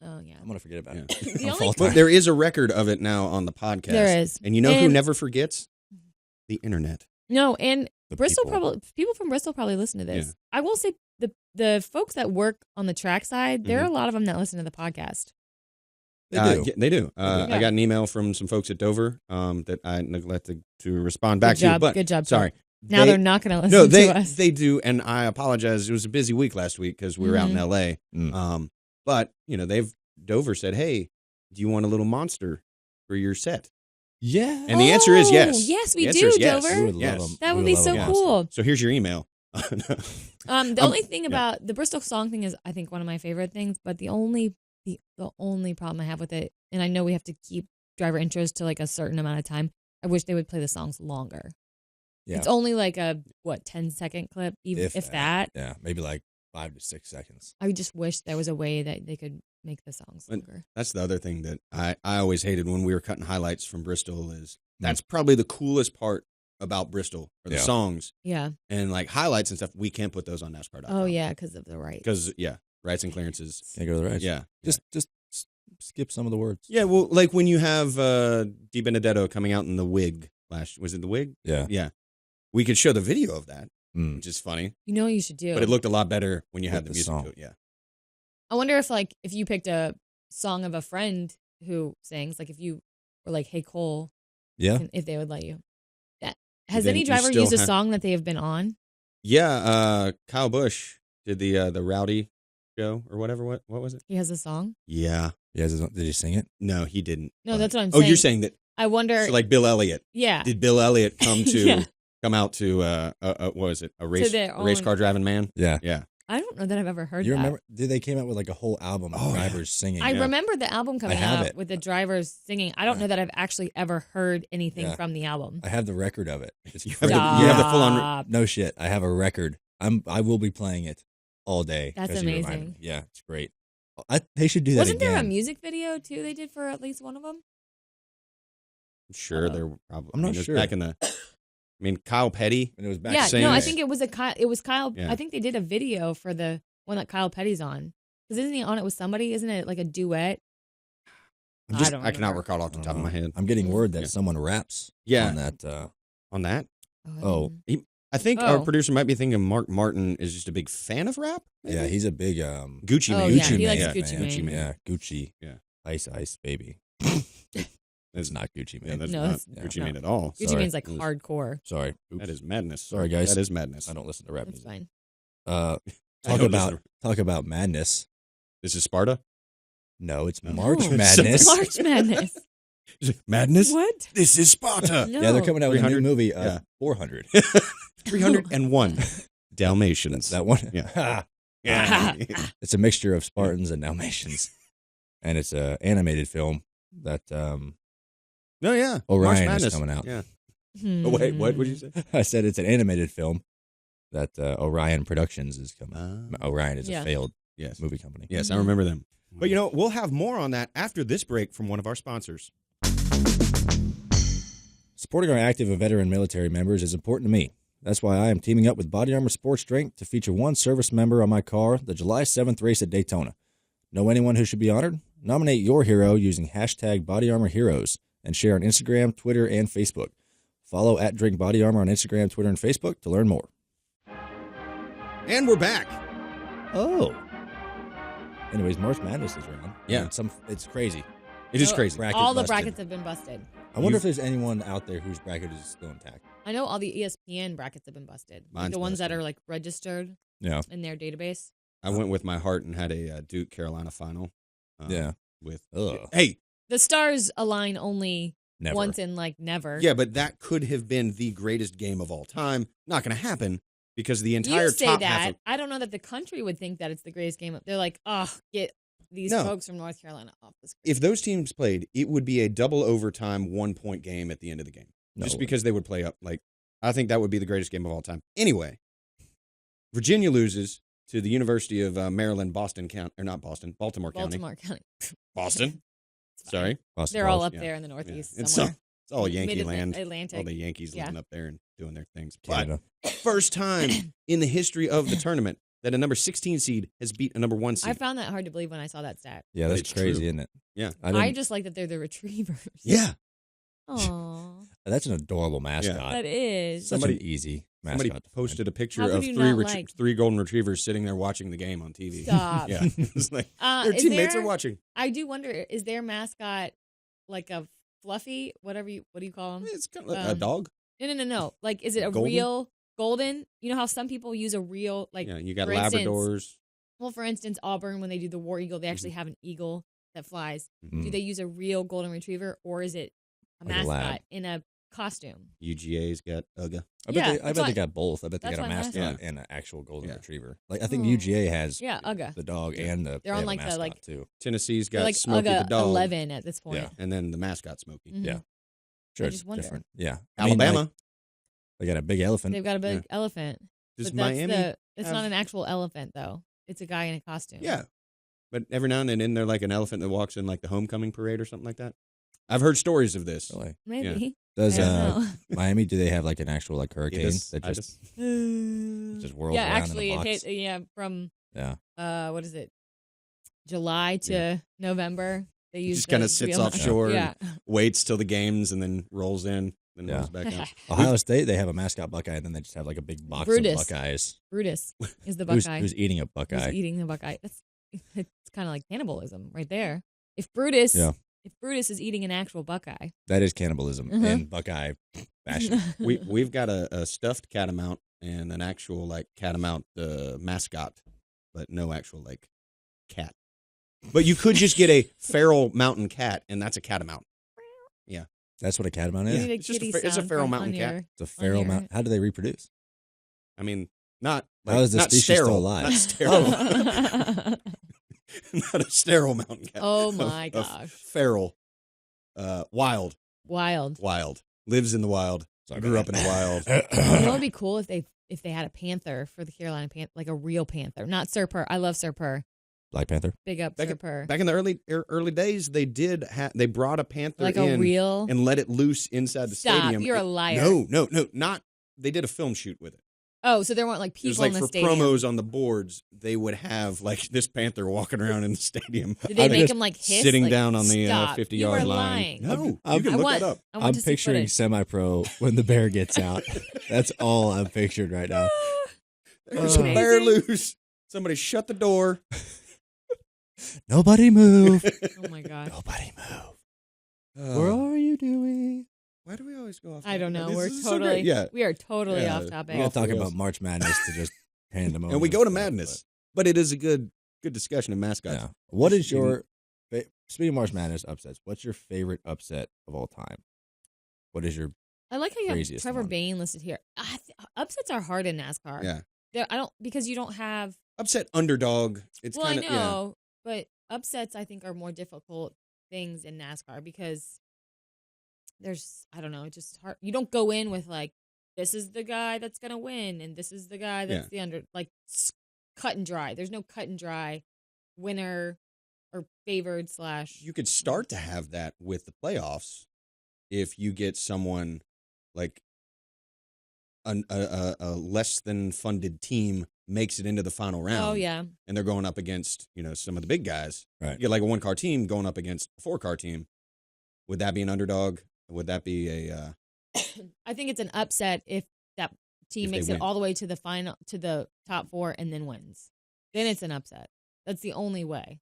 Oh yeah. I'm gonna forget about it. The only But there is a record of it now on the podcast. There is. And you know who never forgets? The internet. No, and People from Bristol probably listen to this. Yeah. I will say the folks that work on the track side, there are a lot of them that listen to the podcast. They do. I got an email from some folks at Dover that I neglected to respond back to. But good job. Sorry. Now they're not going to listen to us. They do, and I apologize. It was a busy week last week because we were out in L.A. But, Dover said, hey, do you want a little monster for your set? Yeah. And the answer is yes. Yes, we do, Dover. We would love them. That would be so cool. So here's your email. The only thing about the Bristol song thing is, I think, one of my favorite things, but the only problem I have with it, and I know we have to keep driver intros to like a certain amount of time, I wish they would play the songs longer. Yeah. It's only like a 10-second clip, if that. Yeah, maybe like 5 to 6 seconds. I just wish there was a way that they could make the songs longer. That's the other thing that I always hated when we were cutting highlights from Bristol is that's probably the coolest part about Bristol are the songs. Yeah. And like highlights and stuff, we can't put those on NASCAR.com. Oh yeah, because of the rights. Because rights and clearances. Can't go to the rights. Yeah. Just skip some of the words. Yeah, well, like when you have Di Benedetto coming out in the wig was it the wig? Yeah. Yeah. We could show the video of that, which is funny. You know what you should do. But it looked a lot better when you had the music song. to it, yeah. I wonder if you picked a song of a friend who sings, like if you were like, hey, Cole, if they would let you. Has any driver used a song that they have been on? Yeah, Kyle Bush did the Rowdy show or whatever. What was it? He has a song? Yeah. Did he sing it? No, he didn't. No, that's what I'm saying. Oh, you're saying that. I wonder. So like Bill Elliott. Yeah. Did Bill Elliott come out to what was it? A race car driving man? Yeah. Yeah. I don't know that I've ever heard you that. Remember? They came out with like a whole album of drivers singing. I remember the album coming out with the drivers singing. I don't know that I've actually ever heard anything from the album. I have the record of it. It's you have the full on. No shit. I have a record. I will be playing it all day. That's amazing. Yeah, it's great. They should do that. Wasn't there a music video too? They did for at least one of them. I'm sure there were probably. I'm not sure. Back in the. I mean, Kyle Petty. And it was back. Yeah, no, I think it was Kyle. Yeah. I think they did a video for the one that Kyle Petty's on. Because isn't he on it with somebody? Isn't it like a duet? I cannot recall off the top of my head. I'm getting word that someone raps. On that. On that. Oh. I think our producer might be thinking Mark Martin is just a big fan of rap. Maybe? Yeah, he's a big Gucci man. Yeah, he likes Gucci man. Yeah, Gucci. Yeah. Ice, baby. It's not Gucci man. Yeah, that's not Gucci man at all. Gucci man's like hardcore. Sorry. Oops. That is madness. Sorry, guys. That is madness. I don't listen to rap music. Fine. Talk about madness. This is Sparta? No, it's March Madness. March Madness. Is it madness? What? This is Sparta. No. Yeah, they're coming out with a new movie, 400. 301 Dalmatians. That one? Yeah. It's a mixture of Spartans and Dalmatians. And it's an animated film that Orion is coming out. Yeah. Oh, wait, what would you say? I said it's an animated film that Orion Productions is coming. Orion is a failed movie company. Yes, I remember them. But, we'll have more on that after this break from one of our sponsors. Supporting our active and veteran military members is important to me. That's why I am teaming up with Body Armor Sports Strength to feature one service member on my car, the July 7th race at Daytona. Know anyone who should be honored? Nominate your hero using hashtag BodyArmorHeroes and share on Instagram, Twitter, and Facebook. Follow @DrinkBodyArmor on Instagram, Twitter, and Facebook to learn more. And we're back. Oh. Anyways, March Madness is around. Yeah. It's crazy. It is crazy. All the brackets have been busted. I wonder if there's anyone out there whose bracket is still intact. I know all the ESPN brackets have been busted. Like the ones that are like registered in their database. I went with my heart and had a Duke Carolina final. Hey. The stars align only once in like never. Yeah, but that could have been the greatest game of all time. Not going to happen because the entire top half. I don't know that the country would think that it's the greatest game. They're like, get these folks from North Carolina off the screen. If those teams played, it would be a double overtime 1-point game at the end of the game. Just because they would play up. I think that would be the greatest game of all time. Anyway, Virginia loses to the University of Maryland, Baltimore County. Baltimore County. Boston. Sorry. Boston They're all up there in the Northeast somewhere. It's all Yankee land. Atlantic. All the Yankees living up there and doing their things. But first time in the history of the tournament that a number 16 seed has beat a number 1 seed. I found that hard to believe when I saw that stat. Yeah, that's crazy, isn't it? Yeah. I just like that they're the retrievers. Yeah. Aww. That's an adorable mascot. Yeah. That is. Such an easy mascot. Somebody posted a picture of three golden retrievers sitting there watching the game on TV. Stop. Yeah. It's like, their teammates are watching. I do wonder, is their mascot like a fluffy, what do you call them? It's kind of like a dog. No. Like, is it a real golden? You know how some people use a real, like, yeah, you got Labradors. Well, for instance, Auburn, when they do the War Eagle, they actually have an eagle that flies. Do they use a real golden retriever, or is it a mascot in a costume? UGA's got UGA. I bet they got both. I bet they got a mascot and an actual golden retriever. Like I think UGA has UGA. the dog and they're on like mascot the like too. Tennessee's got like Smokey UGA the dog. 11 at this point. Yeah, and then the mascot Smokey. Yeah, sure, it's different. Yeah, Alabama. They got a big elephant. They've got a big elephant. Does Miami? It's not an actual elephant though. It's a guy in a costume. Yeah, but every now and then, isn't there like an elephant that walks in like the homecoming parade or something like that? I've heard stories of this. Really? Maybe. Does Miami? Do they have like an actual like hurricane that just whirls around? Yeah, actually, in the it box? hit. From what is it? July to November. They use just kind of sits offshore, and waits till the games, and then rolls in, then rolls back out. Ohio State, they have a mascot Buckeye, and then they just have like a big box of Buckeyes. Brutus is the Buckeye. Who's eating a Buckeye? Who's eating the Buckeye? It's kind of like cannibalism right there. If Brutus is eating an actual Buckeye, that is cannibalism in Buckeye fashion. We've got a stuffed catamount and an actual like catamount mascot, but no actual like cat. But you could just get a feral mountain cat, and that's a catamount. Yeah, that's what a catamount is. It's a feral mountain cat. It's a feral mountain. How do they reproduce? I mean, not how is the species sterile, still alive? Not sterile. Not a sterile mountain cat. Oh my gosh! Feral, wild. Lives in the wild. Grew up in the wild. You know, it'd be cool if they had a panther for the Carolina Panther, like a real panther, not Sir Purr. I love Sir Purr. Black Panther. Big up Sir Purr. Back in the early days, they did they brought a panther like in a real and let it loose inside the stadium. You're a liar. No, not. They did a film shoot with it. Oh, so there weren't like people in the stadium. For promos on the boards, they would have like this panther walking around in the stadium. Did they make him like hiss? Sitting like, down on the 50-yard line. Lying. No, you can look that up. I'm picturing semi-pro when the bear gets out. That's all I'm pictured right now. There's a bear loose. Somebody shut the door. Nobody move. Oh my god. Nobody move. What are you doing? Why do we always go off? I don't know. We are totally off topic. We're talking about March Madness to just hand them over. And we go to madness, but it is a good discussion of mascots. Yeah. What is your speaking of March Madness upsets? What's your favorite upset of all time? What is your I like how you have Trevor Bain listed here. Upsets are hard in NASCAR. Yeah, because you don't have upset underdog. It's I know, but upsets I think are more difficult things in NASCAR because there's it's just hard. You don't go in with like this is the guy that's gonna win and this is the guy that's the under cut and dry. There's no cut and dry winner or favored / You could start to have that with the playoffs if you get someone like a less than funded team makes it into the final round. Oh yeah, and they're going up against some of the big guys. Right, you get like a 1-car team going up against a 4-car team. Would that be an underdog? Would that be a? I think it's an upset if that team makes it all the way to the final, to the top 4, and then wins. Then it's an upset. That's the only way.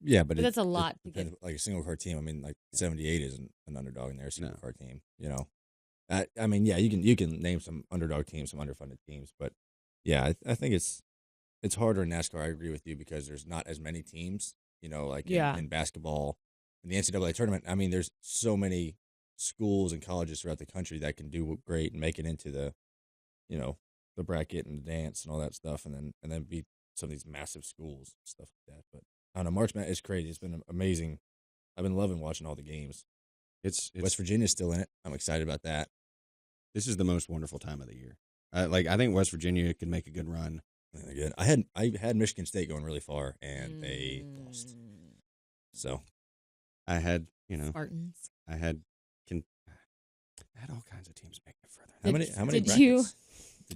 Yeah, but that's a lot to get. Like a single car team. I mean, like 78 isn't an underdog in there. A single car team. I mean, yeah, you can name some underdog teams, some underfunded teams, but yeah, I think it's harder in NASCAR. I agree with you because there's not as many teams. Like in basketball, in the NCAA tournament. I mean, there's so many schools and colleges throughout the country that can do great and make it into the, the bracket and the dance and all that stuff, and then beat some of these massive schools and stuff like that. But I don't know, March Madness is crazy. It's been amazing. I've been loving watching all the games. It's West Virginia's still in it. I'm excited about that. This is the most wonderful time of the year. I think West Virginia could make a good run. Good. I had Michigan State going really far, and they lost. So I had Spartans. I had all kinds of teams making it further. How many did brackets? you?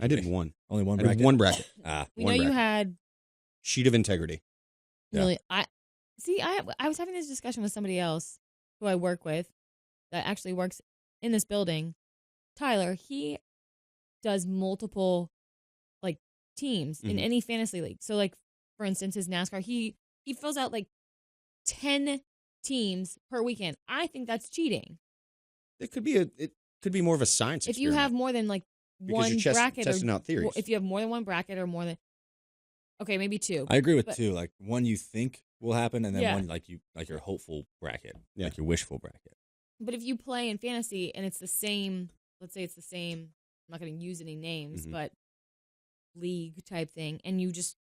I did one. Only one bracket? One bracket. We know you had sheet of integrity. Really, I was having this discussion with somebody else who I work with that actually works in this building, Tyler, he does multiple like teams in any fantasy league. So like for instance, his NASCAR, he fills out like 10 teams per weekend. I think that's cheating. It could be more of a science if you have more than like one bracket testing out theories. If you have more than one bracket or more than maybe two. I agree with two. Like one you think will happen, and then one like your hopeful bracket, like your wishful bracket. But if you play in fantasy and it's the same, let's say it's the same. I'm not going to use any names, but league type thing, and you just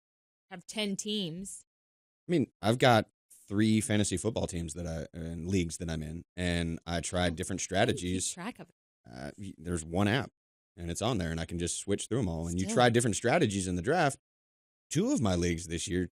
have 10 teams. I mean, I've got 3 fantasy football teams in leagues that I'm in, and I tried different strategies. Keep track of it. There's one app, and it's on there, and I can just switch through them all. And you try different strategies in the draft. 2 of my leagues this year,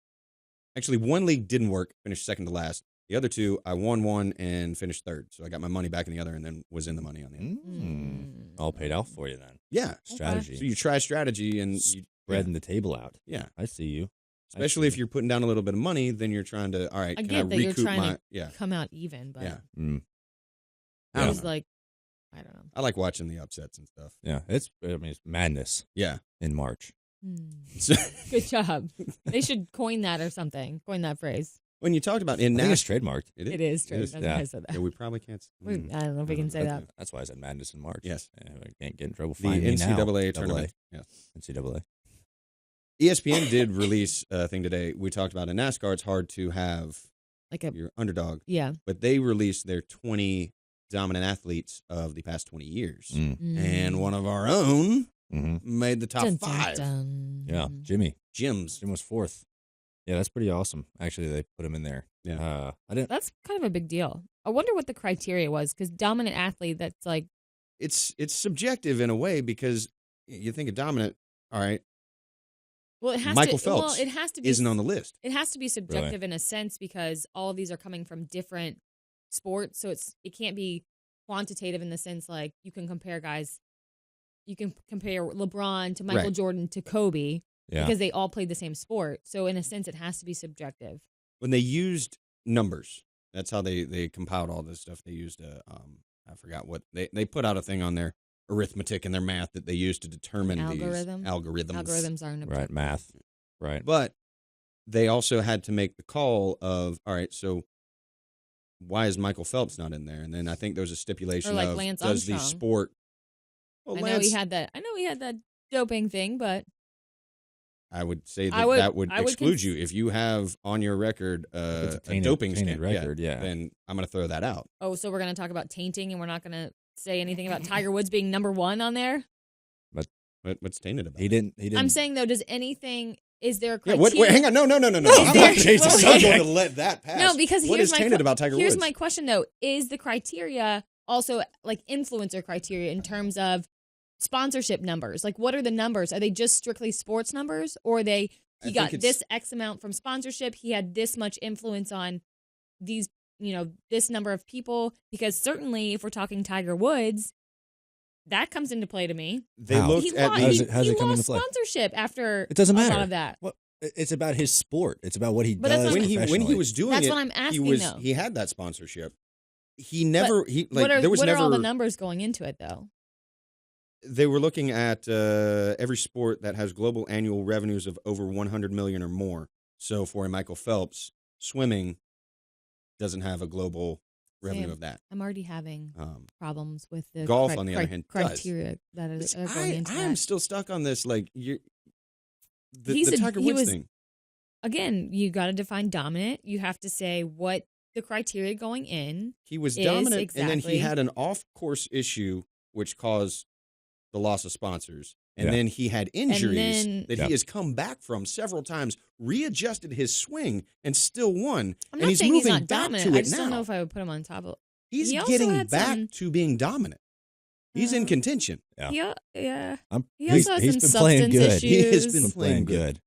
actually, one league didn't work, finished second to last. The other 2, I won one and finished third. So I got my money back in the other, and then was in the money on the other. All paid off for you then. Yeah, strategy. So you try strategy and spreading the table out. Yeah, I see you. Especially if you're putting down a little bit of money, then you're trying to, all right, I can get I that recoup you're trying my... to come out even, but I was like, I don't know. I like watching the upsets and stuff. Yeah, it's madness. Yeah. In March. Good job. They should coin that or something. Coin that phrase. When you talked about I think it's trademarked. It is trademarked. That's why I said that. Yeah, we probably can't. I don't know if we can say that. That's why I said madness in March. Yes. I can't get in trouble. The NCAA tournament. Yes. NCAA. ESPN did release a thing today. We talked about in NASCAR, it's hard to have your underdog. Yeah. But they released their 20 dominant athletes of the past 20 years. And one of our own made the top 5. Yeah, Jimmy. Jim was 4th. Yeah, that's pretty awesome. Actually, they put him in there. Yeah. That's kind of a big deal. I wonder what the criteria was, because dominant athlete, that's like... It's subjective in a way, because you think of dominant, all right, well, it has Michael to, Phelps well, it has to be, isn't on the list. It has to be subjective in a sense, because all of these are coming from different sports, so it can't be quantitative in the sense like you can compare guys. You can compare LeBron to Michael Jordan to Kobe because they all played the same sport. So in a sense, it has to be subjective. When they used numbers, that's how they compiled all this stuff. They used I forgot what they put out a thing on their arithmetic and their math that they use to determine these algorithms. Algorithms are right, math, right. But they also had to make the call of, all right, so why is Michael Phelps not in there? And then I think there was a stipulation like of Lance does the Armstrong. sport. Well, I know he had that doping thing, but I would say that would exclude you if you have on your record a doping record. Yeah, then I'm going to throw that out. Oh, so we're going to talk about tainting, and we're not going to say anything about Tiger Woods being number 1 on there? But what's tainted about? He didn't. I'm saying though, is there a criteria? Wait, hang on, no. I'm not going to let that pass. No, because what is tainted about Tiger Woods? Here's my question though: is the criteria also like influencer criteria in terms of sponsorship numbers? Like, what are the numbers? Are they just strictly sports numbers, or he got this X amount from sponsorship? He had this much influence on these, this number of people. Because certainly, if we're talking Tiger Woods, that comes into play to me. They looked at how's it come lost into play? Sponsorship after it doesn't matter. A lot of that. Well, it's about his sport. It's about what he does. When he was doing that's it, what I'm asking, he had that sponsorship. He never what are all the numbers going into it though? They were looking at every sport that has global annual revenues of over 100 million or more. So for a Michael Phelps, swimming doesn't have a global revenue of that. I'm already having problems with the golf. On the other hand, criteria that are going into that. I'm still stuck on this. Like the Tiger Woods thing. Again, you got to define dominant. You have to say what the criteria going in. He was dominant, and then he had an off-course issue which caused the loss of sponsors. And then he had injuries that he has come back from several times, readjusted his swing, and still won. I'm and not he's saying moving he's not back dominant. to I it just now. don't know if I would put him on top of it. He's getting back to being dominant. He's in contention. Yeah. He He's also has been some playing substance good. issues. He has been playing good.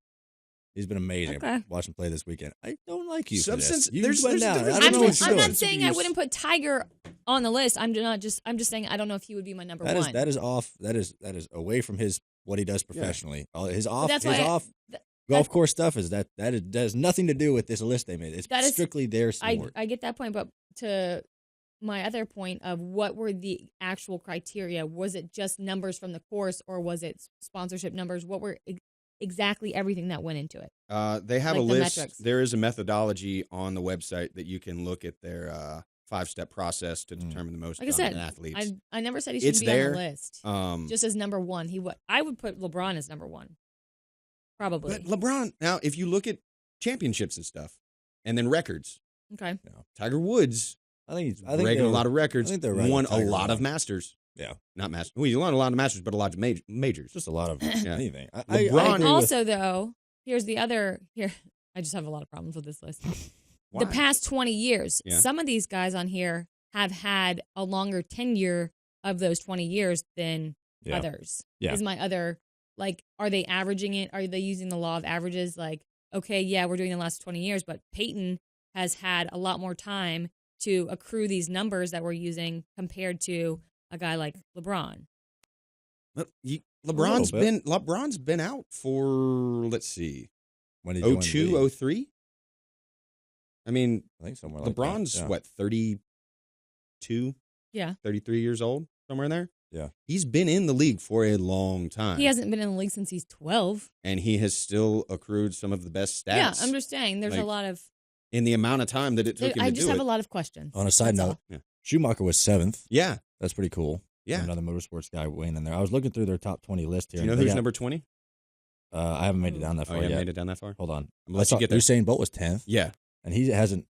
He's been amazing. Okay. Watch him play this weekend. I don't like you Substance. for this. There's went a down. difference I don't know what you're I'm doing. not saying I wouldn't put Tiger on the list. I'm just saying I don't know if he would be my number one. That is off. That is away from what he does professionally. His golf course stuff is that has nothing to do with this list they made. It's strictly their sport. I get that point, but to my other point of what were the actual criteria. Was it just numbers from the course, or was it sponsorship numbers? What were exactly everything that went into it? They have a list. Metrics. There is a methodology on the website that you can look at their 5-step process to determine the most dominant athletes. I never said he shouldn't be there. on the list. Just as number one. I would put LeBron as number one. Probably. But LeBron, now, if you look at championships and stuff, and then records. Okay. Tiger Woods, I think breaking a lot of records, won a lot of of Masters. Yeah. Not Masters. Well, he won a lot of Masters, but a lot of majors. Just a lot of anything. LeBron. Also, though, here's the other. Here, I just have a lot of problems with this list. The past 20 years, some of these guys on here have had a longer tenure of those 20 years than others. Yeah. Is my other, like, are they averaging it? Are they using the law of averages? Like, okay, yeah, we're doing the last 20 years, but Peyton has had a lot more time to accrue these numbers that we're using compared to a guy like LeBron. LeBron's been out for, let's see, 02, 03? I mean, I think somewhere LeBron's, like that. what, 32? Yeah. 33 years old? Somewhere in there? Yeah. He's been in the league for a long time. He hasn't been in the league since he's 12. And he has still accrued some of the best stats. Yeah, I'm just saying there's a lot of... In the amount of time that it took him to do it. I just have a lot of questions. On a side note, Schumacher was 7th. Yeah. That's pretty cool. Yeah. Another motorsports guy weighing in there. I was looking through their top 20 list here. Do you know who's number 20? I haven't made it down that far yet. yet. Made it down that far? Hold on. Unless you get there. Usain Bolt was 10th. Yeah. And he hasn't,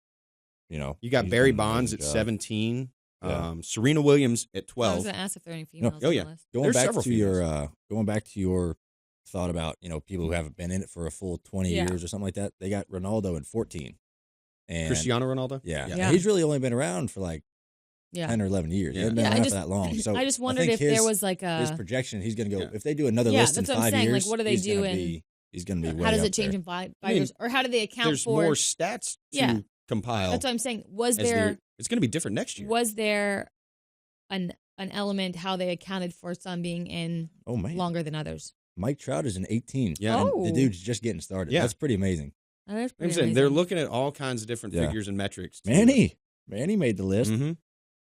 you got Barry Bonds at 17. Yeah. Serena Williams at 12. I was going to ask if there are any females on the list. Going back to your thought about, people who haven't been in it for a full 20 years or something like that, they got Ronaldo at 14. And Cristiano Ronaldo? Yeah. He's really only been around for like 10 or 11 years. He hasn't been around for that long. So I just wondered if there was like his projection, he's going to go, if they do another list in 5 years, that's what I'm saying. Like, what do they do he's going to be way how does up it change there. in 5 years? Or how do they account there's for... more stats to compile. That's what I'm saying. Was there... It's going to be different next year. Was there an element how they accounted for some being in longer than others? Mike Trout is an 18. Yeah. And the dude's just getting started. Yeah. That's pretty amazing. That is pretty amazing. They're looking at all kinds of different figures and metrics. Manny made the list. Mm-hmm.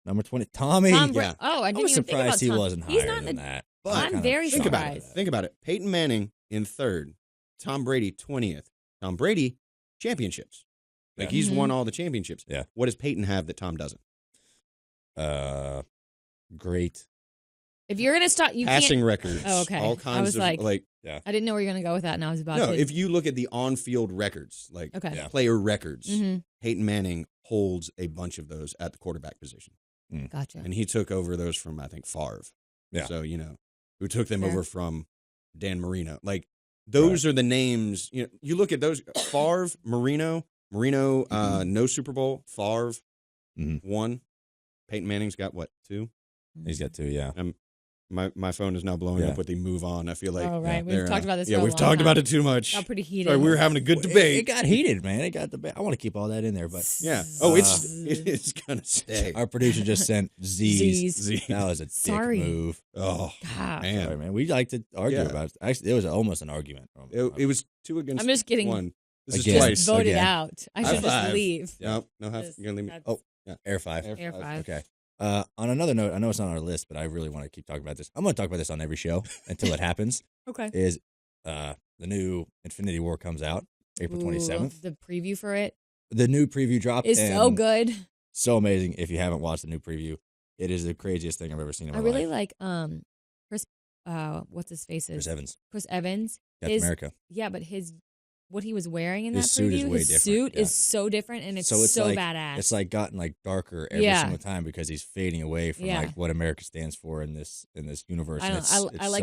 Number 20. Tommy. Oh, I didn't even think about he wasn't higher than that. But I'm very surprised. Think about it. Peyton Manning in 3rd. Tom Brady 20th. Tom Brady, championships. Like he's won all the championships. Yeah. What does Peyton have that Tom doesn't? Great. If you're gonna start, you passing can't... records. Oh, okay. All kinds I was of like, yeah. I didn't know where you were gonna go with that, and I was about to. No, if you look at the on-field records, like player records, Peyton Manning holds a bunch of those at the quarterback position. Gotcha. And he took over those from, I think, Favre. Yeah. So, who took them over from Dan Marino. Like, those are the names. You look at those, Favre, Marino, no Super Bowl, Favre, 1. Peyton Manning's got, what, 2? He's got 2, yeah. My phone is now blowing up with the move on. I feel like we've talked about this. Yeah, we've talked about it too much. Got pretty heated. Sorry, we were having a good debate. It got heated, man. It got debate. I want to keep all that in there, but it's gonna stay. Our producer just sent Z's. That was a dick move. Oh, man. Sorry, man. We like to argue about it. Actually, it was almost an argument. It was 2 against. I'm just kidding. 1. This Again. is twice. Voted out. I should just leave. No, half. You're gonna leave me. Oh, yeah. Air 5. Air 5. Okay. On another note, I know it's not on our list, but I really want to keep talking about this. I'm going to talk about this on every show until it happens. Okay. Is the new Infinity War comes out April 27th. The preview for it. The new preview dropped. Is so good. So amazing. If you haven't watched the new preview, it is the craziest thing I've ever seen in my life. I really like Chris. What's his face? Chris Evans. Chris Evans. Captain America. Yeah, but what he was wearing in that suit preview, is way his different. suit is so different, and it's so like, badass. It's like gotten like darker every single time because he's fading away from like what America stands for in this universe. I like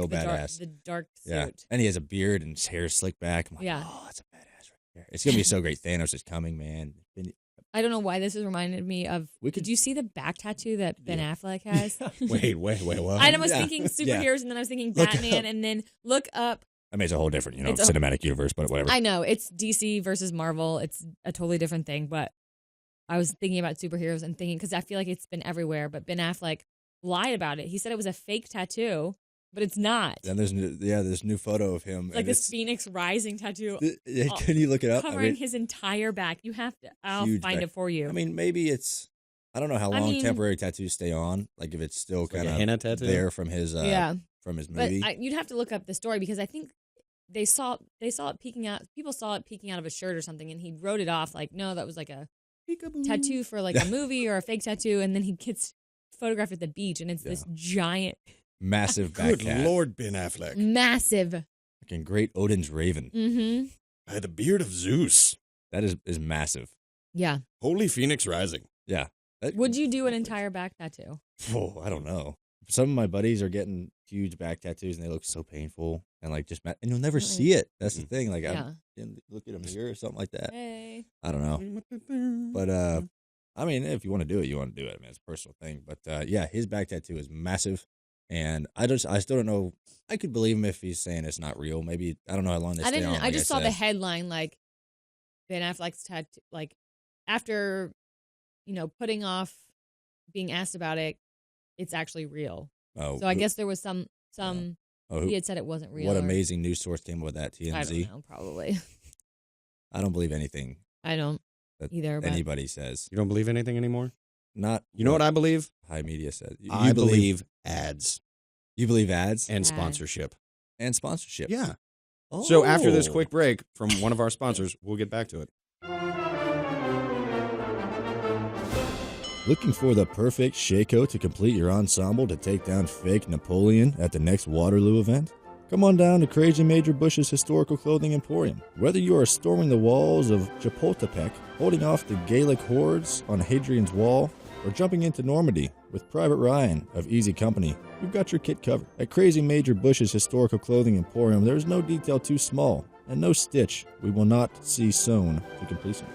so the badass. dark suit. Yeah. And he has a beard and his hair is slicked back. I'm like, oh, that's a badass right there. It's gonna be so great. Thanos is coming, man. I don't know why this has reminded me of. Did you see the back tattoo that Ben Affleck has? Wait, what? I was thinking superheroes, and then I was thinking Batman, and then look up. I mean, it's a whole different, cinematic universe, but whatever. I know. It's DC versus Marvel. It's a totally different thing, but I was thinking about superheroes and thinking, because I feel like it's been everywhere, but Ben Affleck lied about it. He said it was a fake tattoo, but it's not. And there's this new photo of him. It's like this Phoenix Rising tattoo. Can you look it up? Covering his entire back. You have to. I'll find it for you. I mean, maybe it's I don't know how long temporary tattoos stay on. Like if it's still kind of henna tattoo there from his from his movie. But you'd have to look up the story because I think they saw it peeking out. People saw it peeking out of a shirt or something, and he wrote it off like, no, that was like a tattoo for like a movie or a fake tattoo, and then he gets photographed at the beach, and it's this giant, massive back Good Lord, Ben Affleck, massive, fucking great Odin's raven. Mm-hmm. By the beard of Zeus. That is massive. Yeah. Holy Phoenix Rising. Yeah. Would you do an entire back tattoo? Oh, I don't know. Some of my buddies are getting huge back tattoos, and they look so painful, and like and you'll never see it. That's the thing. Like, I look at them here or something like that. Hey. I don't know. But I mean, if you want to do it, you want to do it. I mean, it's a personal thing. But yeah, his back tattoo is massive, and I still don't know. I could believe him if he's saying it's not real. Maybe I don't know how long they stay on. I just saw the headline like Ben Affleck's tattoo, like after putting off being asked about it, it's actually real. Oh, so I guess there was some. He had said it wasn't real. What amazing news source came up with that? TMZ. I don't know. Probably. I don't believe anything. I don't either. Anybody says. You don't believe anything anymore? Not. You know what I believe? High media says. I believe ads. You believe ads and sponsorship. And sponsorship. Yeah. Oh. So after this quick break from one of our sponsors, we'll get back to it. Looking for the perfect Shaco to complete your ensemble to take down fake Napoleon at the next Waterloo event? Come on down to Crazy Major Bush's Historical Clothing Emporium. Whether you are storming the walls of Chapultepec, holding off the Gaelic hordes on Hadrian's Wall, or jumping into Normandy with Private Ryan of Easy Company, we've got your kit covered. At Crazy Major Bush's Historical Clothing Emporium, there is no detail too small and no stitch we will not see sewn to completion.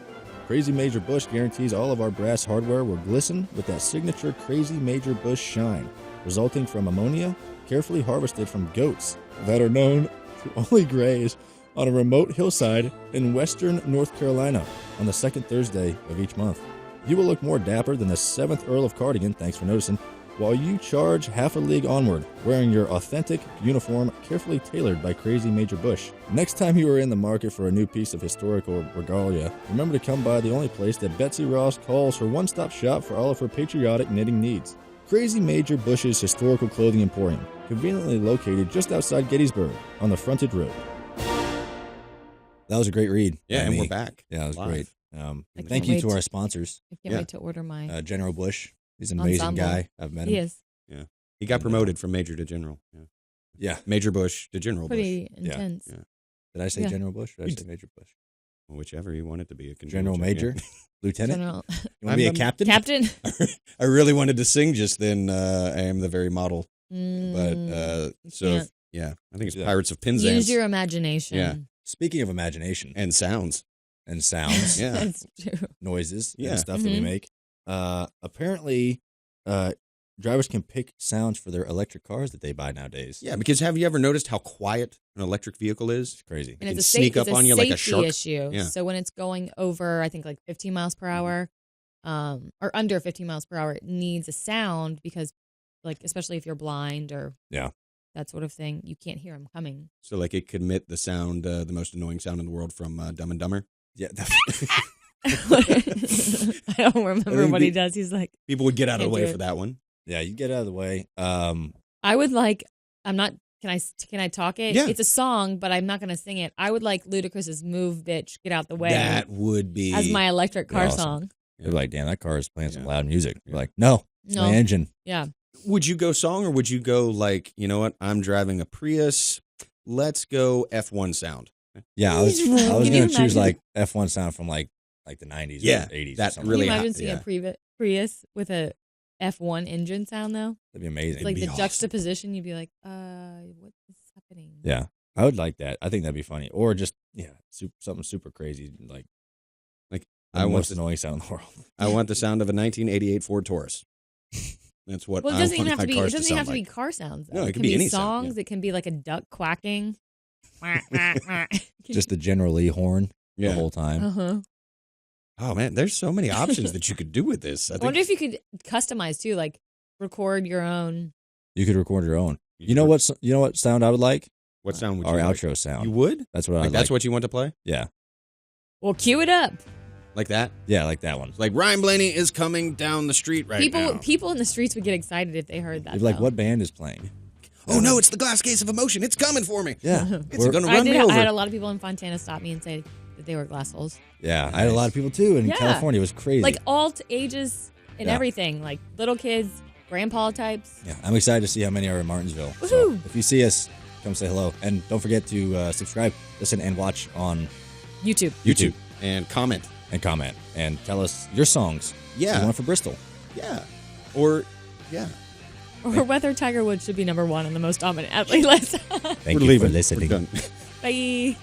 Crazy Major Bush guarantees all of our brass hardware will glisten with that signature Crazy Major Bush shine, resulting from ammonia carefully harvested from goats that are known to only graze on a remote hillside in western North Carolina on the second Thursday of each month. You will look more dapper than the 7th Earl of Cardigan, thanks for noticing, while you charge half a league onward, wearing your authentic uniform carefully tailored by Crazy Major Bush. Next time you are in the market for a new piece of historical regalia, remember to come by the only place that Betsy Ross calls her one-stop shop for all of her patriotic knitting needs. Crazy Major Bush's Historical Clothing Emporium, conveniently located just outside Gettysburg on the frontage road. That was a great read. Yeah, and we're back. Yeah, it was live. Great. Thank you to our sponsors. I can't wait to order my General Bush. He's an amazing ensemble. guy. I've met him. He is. Yeah. He got promoted from Major to General. Yeah. Major Bush to General Pretty Bush. intense. Yeah. Did I say General Bush or did I say Major Bush? Well, whichever you want it to be. A General Major? Lieutenant? General. You want to be a captain? Captain? I really wanted to sing just then. I am the very model. But, I think it's Pirates of Penzance. Use your imagination. Yeah. Speaking of imagination. And sounds. Yeah. That's true. Noises and stuff that we make. Apparently, drivers can pick sounds for their electric cars that they buy nowadays. Yeah, because have you ever noticed how quiet an electric vehicle is? It's crazy. And it it's can sneak up on you like a shark. Issue. Yeah. So when it's going over, I think like 15 miles per hour, or under 15 miles per hour, it needs a sound because, like, especially if you're blind or that sort of thing, you can't hear them coming. So like it could emit the sound, the most annoying sound in the world from Dumb and Dumber. Yeah. I don't remember what he does. He's like, people would get out of the way for that one. Yeah, you get out of the way. I would like. I'm not. Can I talk it? Yeah. It's a song, but I'm not going to sing it. I would like Ludacris's "Move, Bitch, Get Out the Way." That would be as my electric car song. They're like, damn, that car is playing some loud music. We're like, no, it's my engine. Yeah. Would you go song or would you go like, you know what? I'm driving a Prius. Let's go F1 sound. Yeah, I was going to choose like F1 sound from like the 90s or 80s. That or really Can you imagine seeing a Prius with a F1 engine sound though? That'd be amazing. It's like the juxtaposition, you'd be like, what is happening? Yeah, I would like that. I think that'd be funny. Or just, something super crazy like I want the annoying sound in the world. I want the sound of a 1988 Ford Taurus. That's what. Well, it doesn't even have to be. It doesn't even have to be like. car sounds. No, it can be any songs. sound, It can be like a duck quacking. Just the General Lee horn the whole time. Oh man, there's so many options that you could do with this. I wonder if you could customize too, like record your own. You could record your own. You know what sound I would like? What sound would our you outro like? sound? You would? That's what I like. That's what you want to play? Yeah. Well, cue it up. Like that? Yeah, like that one. Like Ryan Blaney is coming down the street now. People in the streets would get excited if they heard that. You're like, what band is playing? Oh no, it's the Glass Case of Emotion. It's coming for me. Yeah. It's going to run me over. I had a lot of people in Fontana stop me and say that they were glass holes. Yeah, I had a lot of people too in California. It was crazy. Like all ages and everything. Like little kids, grandpa types. Yeah, I'm excited to see how many are in Martinsville. Woohoo! So if you see us, come say hello. And don't forget to subscribe, listen, and watch on YouTube. And comment. And tell us your songs. Yeah. The one for Bristol. Yeah. Or, yeah. Or whether Tiger Woods should be number one on the most dominant athlete list. Thank you for listening. Bye.